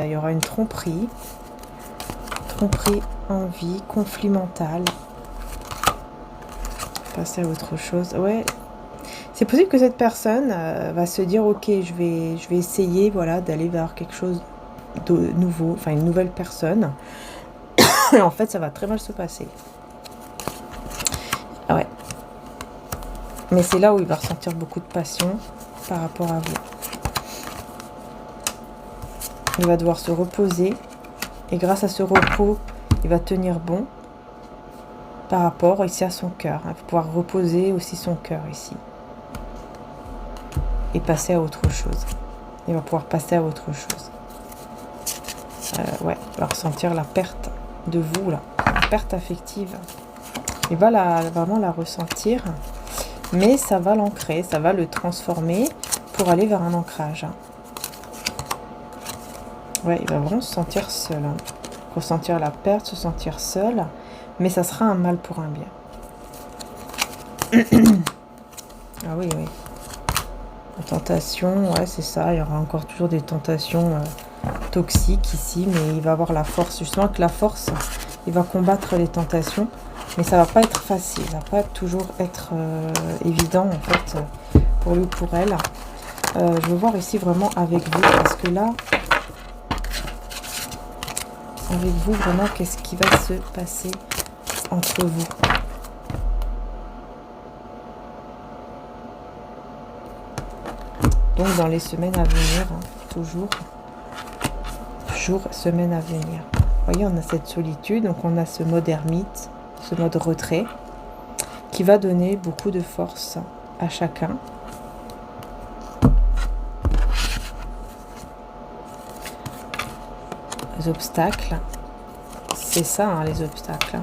il y aura une tromperie en vie, conflit mental. Passer à autre chose, ouais. C'est possible que cette personne va se dire ok, je vais essayer voilà, d'aller vers quelque chose de nouveau, enfin une nouvelle personne. Et en fait, ça va très mal se passer. Ouais. Mais c'est là où il va ressentir beaucoup de passion par rapport à vous. Il va devoir se reposer. Et grâce à ce repos, il va tenir bon par rapport ici à son cœur. Il va pouvoir reposer aussi son cœur ici. Et passer à autre chose. Il va pouvoir passer à autre chose. Ouais, il va ressentir la perte de vous, là. La perte affective. Il va vraiment la ressentir, mais ça va l'ancrer, ça va le transformer pour aller vers un ancrage. Ouais, il va vraiment se sentir seul, hein. Ressentir la perte, se sentir seul, mais ça sera un mal pour un bien. Ah oui, oui. La tentation, ouais, c'est ça. Il y aura encore toujours des tentations toxiques ici, mais il va avoir la force. Justement, avec la force, il va combattre les tentations, mais ça va pas être facile. Ça va pas toujours être évident, en fait, pour lui ou pour elle. Je veux voir ici vraiment avec vous, parce que là, avec vous, vraiment, qu'est-ce qui va se passer entre vous? Donc, dans les semaines à venir, hein, toujours, semaines à venir. Vous voyez, on a cette solitude, donc on a ce mode ermite, ce mode retrait, qui va donner beaucoup de force à chacun. Les obstacles, c'est ça, hein, les obstacles.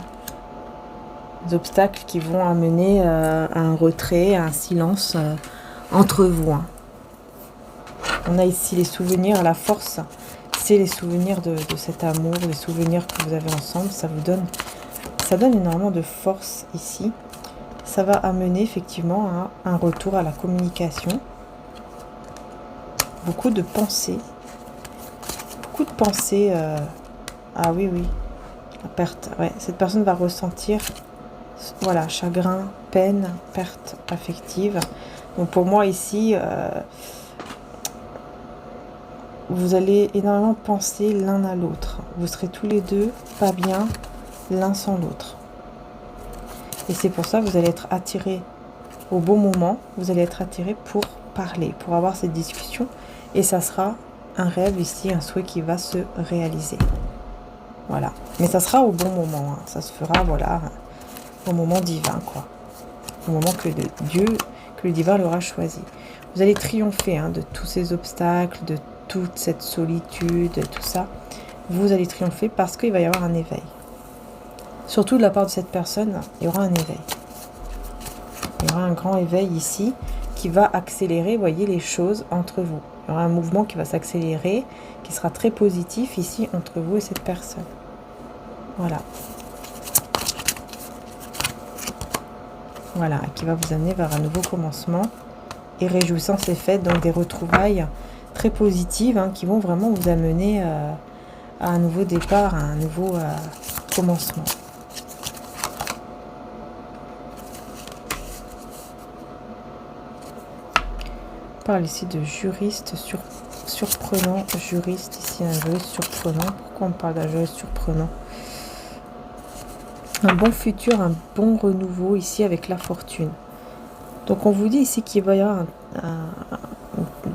Les obstacles qui vont amener à un retrait, à un silence entre vous. Hein. On a ici les souvenirs, la force, c'est les souvenirs de cet amour, les souvenirs que vous avez ensemble. Ça donne énormément de force ici. Ça va amener effectivement à un retour à la communication. Beaucoup de pensées. Beaucoup de pensées. Ah oui, oui. La perte. Ouais, cette personne va ressentir, voilà, chagrin, peine, perte affective. Donc pour moi ici, vous allez énormément penser l'un à l'autre. Vous serez tous les deux pas bien l'un sans l'autre. Et c'est pour ça que vous allez être attirés au bon moment. Vous allez être attirés pour parler, pour avoir cette discussion. Et ça sera un rêve ici, un souhait qui va se réaliser. Voilà. Mais ça sera au bon moment. Hein. Ça se fera, voilà, au moment divin, quoi. Au moment que le divin l'aura choisi. Vous allez triompher hein, de tous ces obstacles, de toute cette solitude, tout ça. Vous allez triompher parce qu'il va y avoir un éveil. Surtout de la part de cette personne, il y aura un éveil. Il y aura un grand éveil ici qui va accélérer, voyez, les choses entre vous. Il y aura un mouvement qui va s'accélérer, qui sera très positif ici entre vous et cette personne. Voilà. Voilà, qui va vous amener vers un nouveau commencement et réjouissance et fête, donc des retrouvailles très positives hein, qui vont vraiment vous amener à un nouveau départ, à un nouveau commencement. On parle ici de juriste surprenant, juriste ici, un juriste surprenant. Pourquoi on parle d'un juriste surprenant? Un bon futur, un bon renouveau ici avec la fortune. Donc on vous dit ici qu'il va y avoir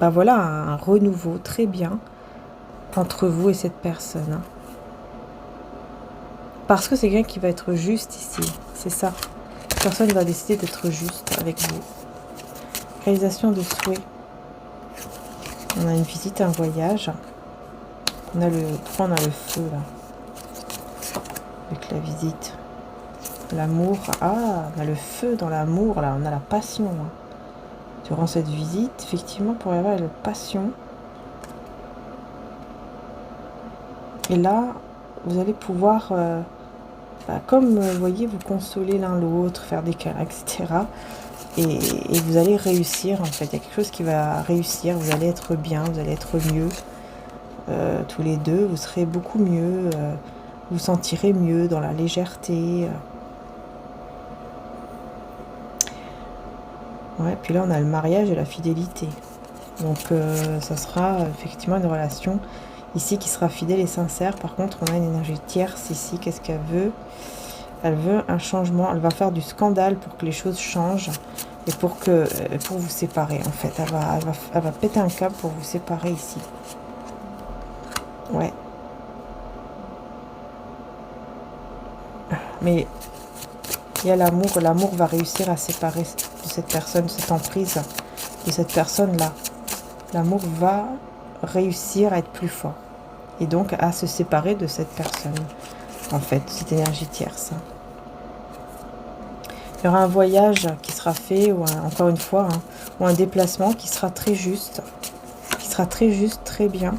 un renouveau très bien entre vous et cette personne. Hein. Parce que c'est quelqu'un qui va être juste ici. C'est ça. Cette personne va décider d'être juste avec vous. Réalisation de souhaits. On a une visite, un voyage. On a le feu là. Avec la visite. L'amour. Ah, on a le feu dans l'amour là. On a la passion. Hein. Durant cette visite, effectivement, pour y avoir la passion. Et là, vous allez pouvoir, comme vous voyez, vous consoler l'un l'autre, faire des câlins, etc. Et vous allez réussir, en fait. Il y a quelque chose qui va réussir. Vous allez être bien, vous allez être mieux. Tous les deux, vous serez beaucoup mieux. Vous sentirez mieux dans la légèreté. Ouais, puis là, on a le mariage et la fidélité. Donc, ça sera effectivement une relation ici qui sera fidèle et sincère. Par contre, on a une énergie tierce ici. Qu'est-ce qu'elle veut? Elle veut un changement. Elle va faire du scandale pour que les choses changent et pour vous séparer, en fait. Elle va péter un câble pour vous séparer ici. Ouais. Mais il y a l'amour. L'amour va réussir à séparer de cette personne, cette emprise, de cette personne-là. L'amour va réussir à être plus fort. Et donc à se séparer de cette personne. En fait, cette énergie tierce. Il y aura un voyage qui sera fait, ou encore une fois, hein, ou un déplacement qui sera très juste. Qui sera très juste, très bien.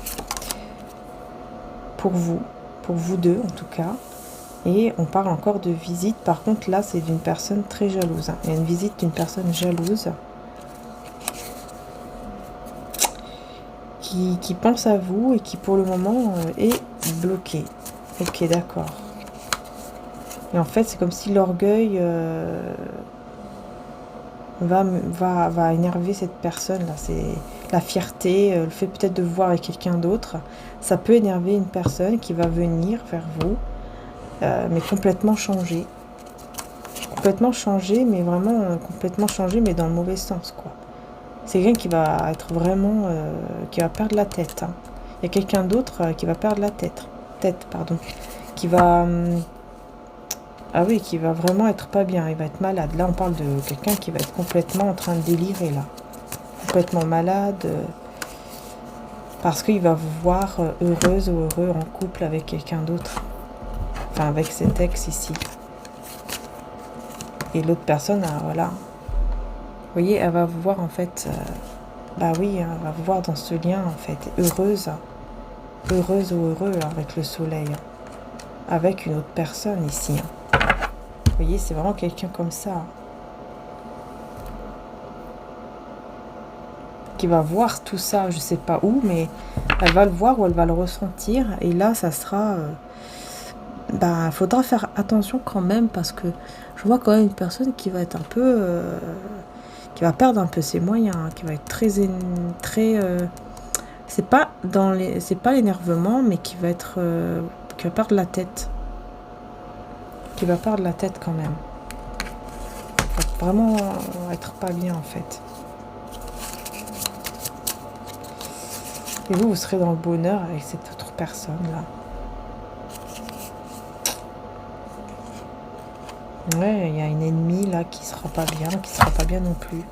Pour vous deux en tout cas. Et on parle encore de visite. Par contre, là, c'est d'une personne très jalouse. Hein. Il y a une visite d'une personne jalouse qui pense à vous et qui, pour le moment, est bloquée. Ok, d'accord. Et en fait, c'est comme si l'orgueil va énerver cette personne-là. C'est la fierté, le fait peut-être de vous voir avec quelqu'un d'autre. Ça peut énerver une personne qui va venir vers vous, mais complètement changée. Complètement changée, mais vraiment complètement changée, mais dans le mauvais sens, quoi. C'est quelqu'un qui va être vraiment... qui va perdre la tête. Hein. Il y a quelqu'un d'autre qui va perdre la tête. Pardon. Qui va... ah oui, qui va vraiment être pas bien. Il va être malade. Là, on parle de quelqu'un qui va être complètement en train de délirer, là. Complètement malade. Parce qu'il va vous voir heureuse ou heureux en couple avec quelqu'un d'autre. Enfin, avec cet ex ici. Et l'autre personne, voilà. Vous voyez, elle va vous voir en fait... bah oui, elle va vous voir dans ce lien en fait. Heureuse. Heureuse ou heureux avec le soleil. Avec une autre personne ici. Vous voyez, c'est vraiment quelqu'un comme ça. Qui va voir tout ça, je sais pas où, mais elle va le voir ou elle va le ressentir. Et là, ça sera... bah, faudra faire attention quand même parce que je vois quand même une personne qui va être un peu... qui va perdre un peu ses moyens, hein, qui va être très... c'est pas l'énervement, mais qui va être... qui va perdre la tête. Qui va perdre la tête quand même. Va vraiment être pas bien en fait. Et vous serez dans le bonheur avec cette autre personne là. Ouais, il y a une ennemie là qui sera pas bien non plus.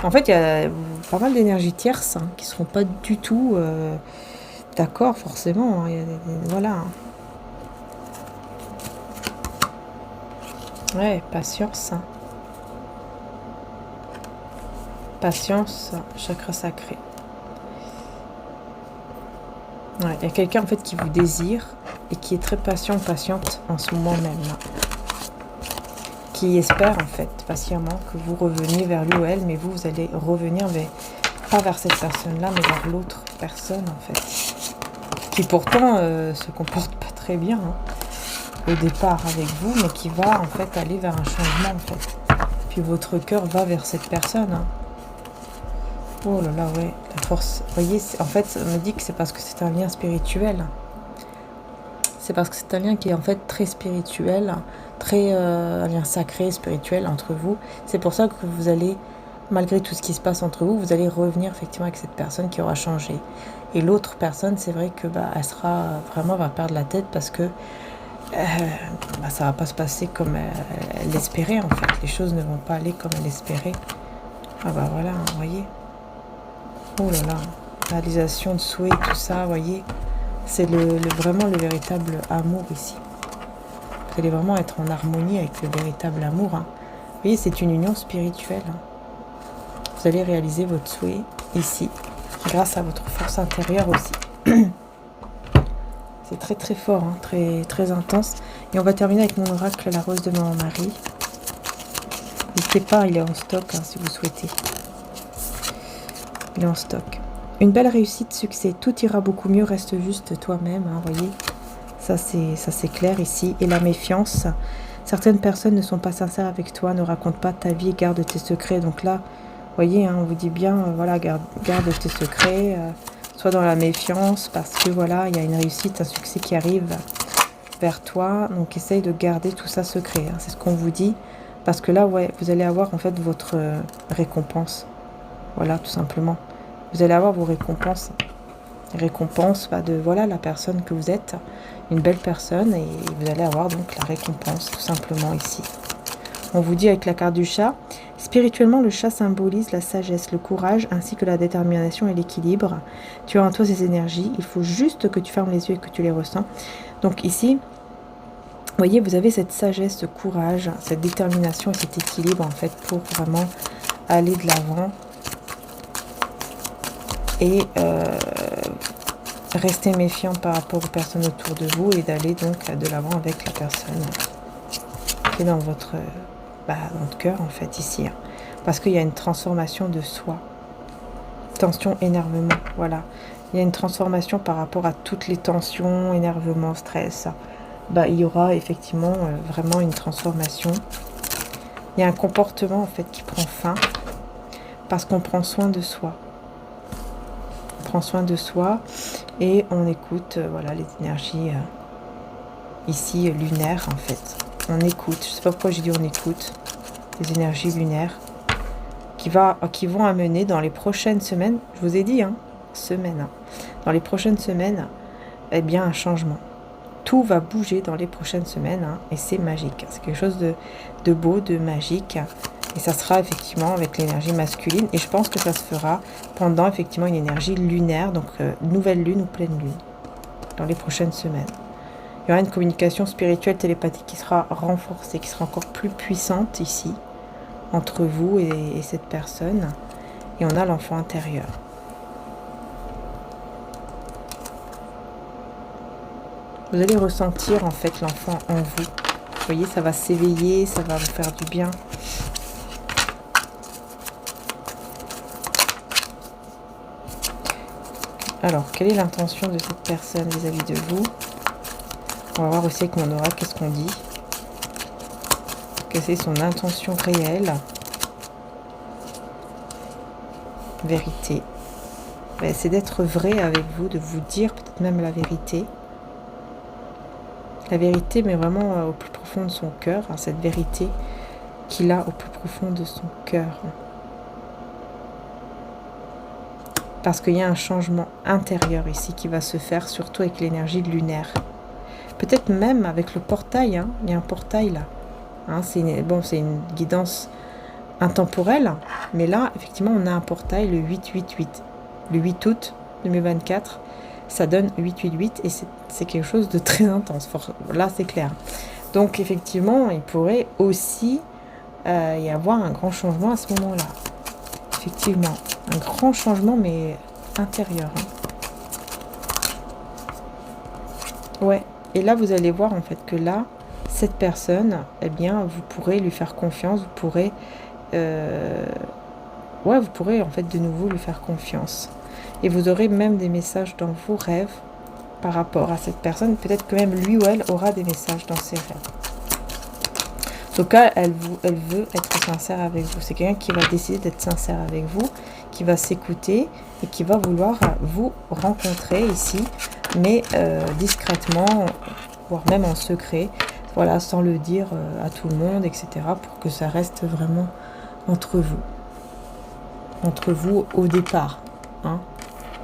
En fait, il y a pas mal d'énergies tierces hein, qui seront pas du tout d'accord forcément. Hein, voilà. Hein. Ouais, patience. Hein. Patience, chakra sacré. Ouais, il y a quelqu'un en fait qui vous désire et qui est très patiente en ce moment même. Là. Qui espère en fait patiemment que vous reveniez vers lui ou elle, mais vous allez revenir pas vers cette personne-là, mais vers l'autre personne en fait, qui pourtant se comporte pas très bien hein, au départ avec vous, mais qui va en fait aller vers un changement en fait. Puis votre cœur va vers cette personne. Hein. Oh là là, ouais, la force. Vous voyez, en fait, ça me dit que c'est parce que c'est un lien spirituel. C'est parce que c'est un lien qui est en fait très spirituel, très un lien sacré, spirituel entre vous. C'est pour ça que vous allez, malgré tout ce qui se passe entre vous, vous allez revenir effectivement avec cette personne qui aura changé. Et l'autre personne, c'est vrai que bah, elle sera vraiment va perdre la tête parce que bah, ça va pas se passer comme elle l'espérait en fait. Les choses ne vont pas aller comme elle l'espérait. Ah bah voilà, vous voyez. Oh là là, réalisation de souhait et tout ça, vous voyez. C'est vraiment le véritable amour ici. Vous allez vraiment être en harmonie avec le véritable amour. Hein. Vous voyez, c'est une union spirituelle. Hein. Vous allez réaliser votre souhait ici, grâce à votre force intérieure aussi. C'est très très fort, hein, très, très intense. Et on va terminer avec mon oracle, la rose de mon mari. N'hésitez pas, il est en stock hein, si vous souhaitez. Il est en stock. Une belle réussite, succès. Tout ira beaucoup mieux, reste juste toi-même, hein, voyez. Ça c'est clair ici. Et la méfiance. Certaines personnes ne sont pas sincères avec toi, ne racontent pas ta vie, garde tes secrets. Donc là, voyez, hein, on vous dit bien, voilà, garde tes secrets. Sois dans la méfiance parce que voilà, il y a une réussite, un succès qui arrive vers toi. Donc essaye de garder tout ça secret. Hein, c'est ce qu'on vous dit. Parce que là, ouais, vous allez avoir en fait votre récompense. Voilà, tout simplement. Vous allez avoir vos récompenses. Récompense bah, de voilà la personne que vous êtes, une belle personne, et vous allez avoir donc la récompense tout simplement ici. On vous dit avec la carte du chat, spirituellement le chat symbolise la sagesse, le courage ainsi que la détermination et l'équilibre. Tu as en toi ces énergies, il faut juste que tu fermes les yeux et que tu les ressens. Donc ici, voyez, vous avez cette sagesse, ce courage, cette détermination et cet équilibre en fait pour vraiment aller de l'avant et rester méfiant par rapport aux personnes autour de vous et d'aller donc de l'avant avec la personne qui est dans votre cœur en fait ici. Hein. Parce qu'il y a une transformation de soi. Tension, énervement, voilà. Il y a une transformation par rapport à toutes les tensions, énervement, stress. Il y aura effectivement vraiment une transformation. Il y a un comportement en fait qui prend fin parce qu'on prend soin de soi. On prend soin de soi et on écoute voilà, les énergies ici lunaires en fait. On écoute, je ne sais pas pourquoi j'ai dit on écoute, les énergies lunaires qui vont amener dans les prochaines semaines, je vous ai dit, dans les prochaines semaines, eh bien un changement. Tout va bouger dans les prochaines semaines et c'est magique. C'est quelque chose de beau, de magique. Et ça sera effectivement avec l'énergie masculine. Et je pense que ça se fera pendant effectivement une énergie lunaire, donc nouvelle lune ou pleine lune, dans les prochaines semaines. Il y aura une communication spirituelle télépathique qui sera renforcée, qui sera encore plus puissante ici, entre vous et cette personne. Et on a l'enfant intérieur. Vous allez ressentir en fait l'enfant en vous. Vous voyez, ça va s'éveiller, ça va vous faire du bien. Alors, quelle est l'intention de cette personne vis-à-vis de vous? On va voir aussi avec mon aura qu'est-ce qu'on dit. Quelle est son intention réelle? Vérité. C'est d'être vrai avec vous, de vous dire peut-être même la vérité. La vérité, mais vraiment au plus profond de son cœur. Cette vérité qu'il a au plus profond de son cœur. Parce qu'il y a un changement intérieur ici qui va se faire, surtout avec l'énergie lunaire. Peut-être même avec le portail. Il y a un portail là. C'est une guidance intemporelle. Mais là, effectivement, on a un portail, le 888. Le 8 août 2024. Ça donne 888 et c'est quelque chose de très intense. Là, c'est clair. Donc, effectivement, il pourrait aussi y avoir un grand changement à ce moment-là. Effectivement, un grand changement, mais intérieur. Ouais. Et là, vous allez voir en fait que là, cette personne, eh bien, vous pourrez lui faire confiance. Vous pourrez, vous pourrez en fait de nouveau lui faire confiance. Et vous aurez même des messages dans vos rêves par rapport à cette personne. Peut-être que même lui ou elle aura des messages dans ses rêves. En tout cas, elle veut être sincère avec vous. C'est quelqu'un qui va décider d'être sincère avec vous, qui va s'écouter et qui va vouloir vous rencontrer ici, mais discrètement, voire même en secret, voilà, sans le dire à tout le monde, etc., pour que ça reste vraiment entre vous au départ.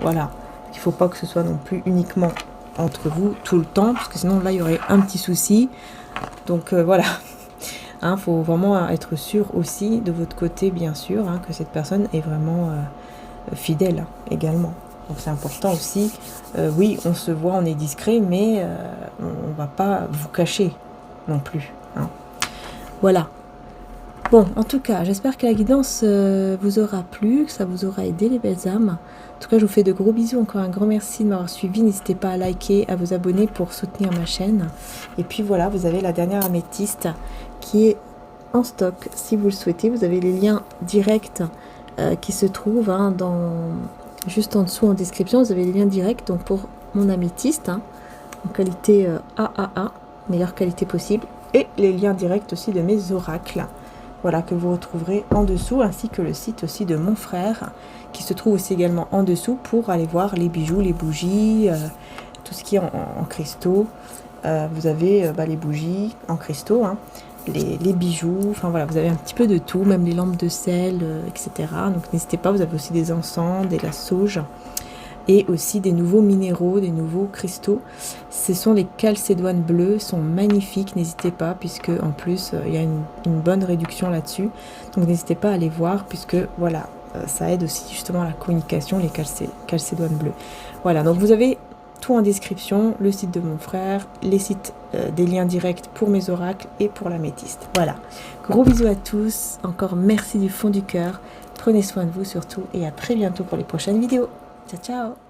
Voilà, il ne faut pas que ce soit non plus uniquement entre vous tout le temps, parce que sinon là il y aurait un petit souci. Donc voilà, faut vraiment être sûr aussi de votre côté, bien sûr, que cette personne est vraiment fidèle également. Donc c'est important aussi. Oui, on se voit, on est discret, mais on ne va pas vous cacher non plus. Voilà. Bon, en tout cas, j'espère que la guidance vous aura plu, que ça vous aura aidé, les belles âmes. En tout cas, je vous fais de gros bisous. Encore un grand merci de m'avoir suivi. N'hésitez pas à liker, à vous abonner pour soutenir ma chaîne. Et puis voilà, vous avez la dernière améthyste qui est en stock. Si vous le souhaitez, vous avez les liens directs qui se trouvent juste en dessous en description. Vous avez les liens directs donc pour mon améthyste en qualité AAA, meilleure qualité possible. Et les liens directs aussi de mes oracles. Voilà, que vous retrouverez en dessous, ainsi que le site aussi de mon frère, qui se trouve aussi également en dessous pour aller voir les bijoux, les bougies, tout ce qui est en cristaux. Vous avez les bougies en cristaux, les bijoux, enfin voilà, vous avez un petit peu de tout, même les lampes de sel, etc. Donc n'hésitez pas, vous avez aussi des encens, de la sauge, et aussi des nouveaux minéraux, des nouveaux cristaux. Ce sont les calcédoines bleues, sont magnifiques, n'hésitez pas, puisque en plus il y a une bonne réduction là-dessus. Donc n'hésitez pas à aller voir, puisque voilà, ça aide aussi justement à la communication, les calcédoines bleues. Voilà, donc vous avez tout en description, le site de mon frère, les sites, des liens directs pour mes oracles et pour l'améthyste. Voilà, gros bisous à tous, encore merci du fond du cœur, prenez soin de vous surtout et à très bientôt pour les prochaines vidéos. Ciao ciao.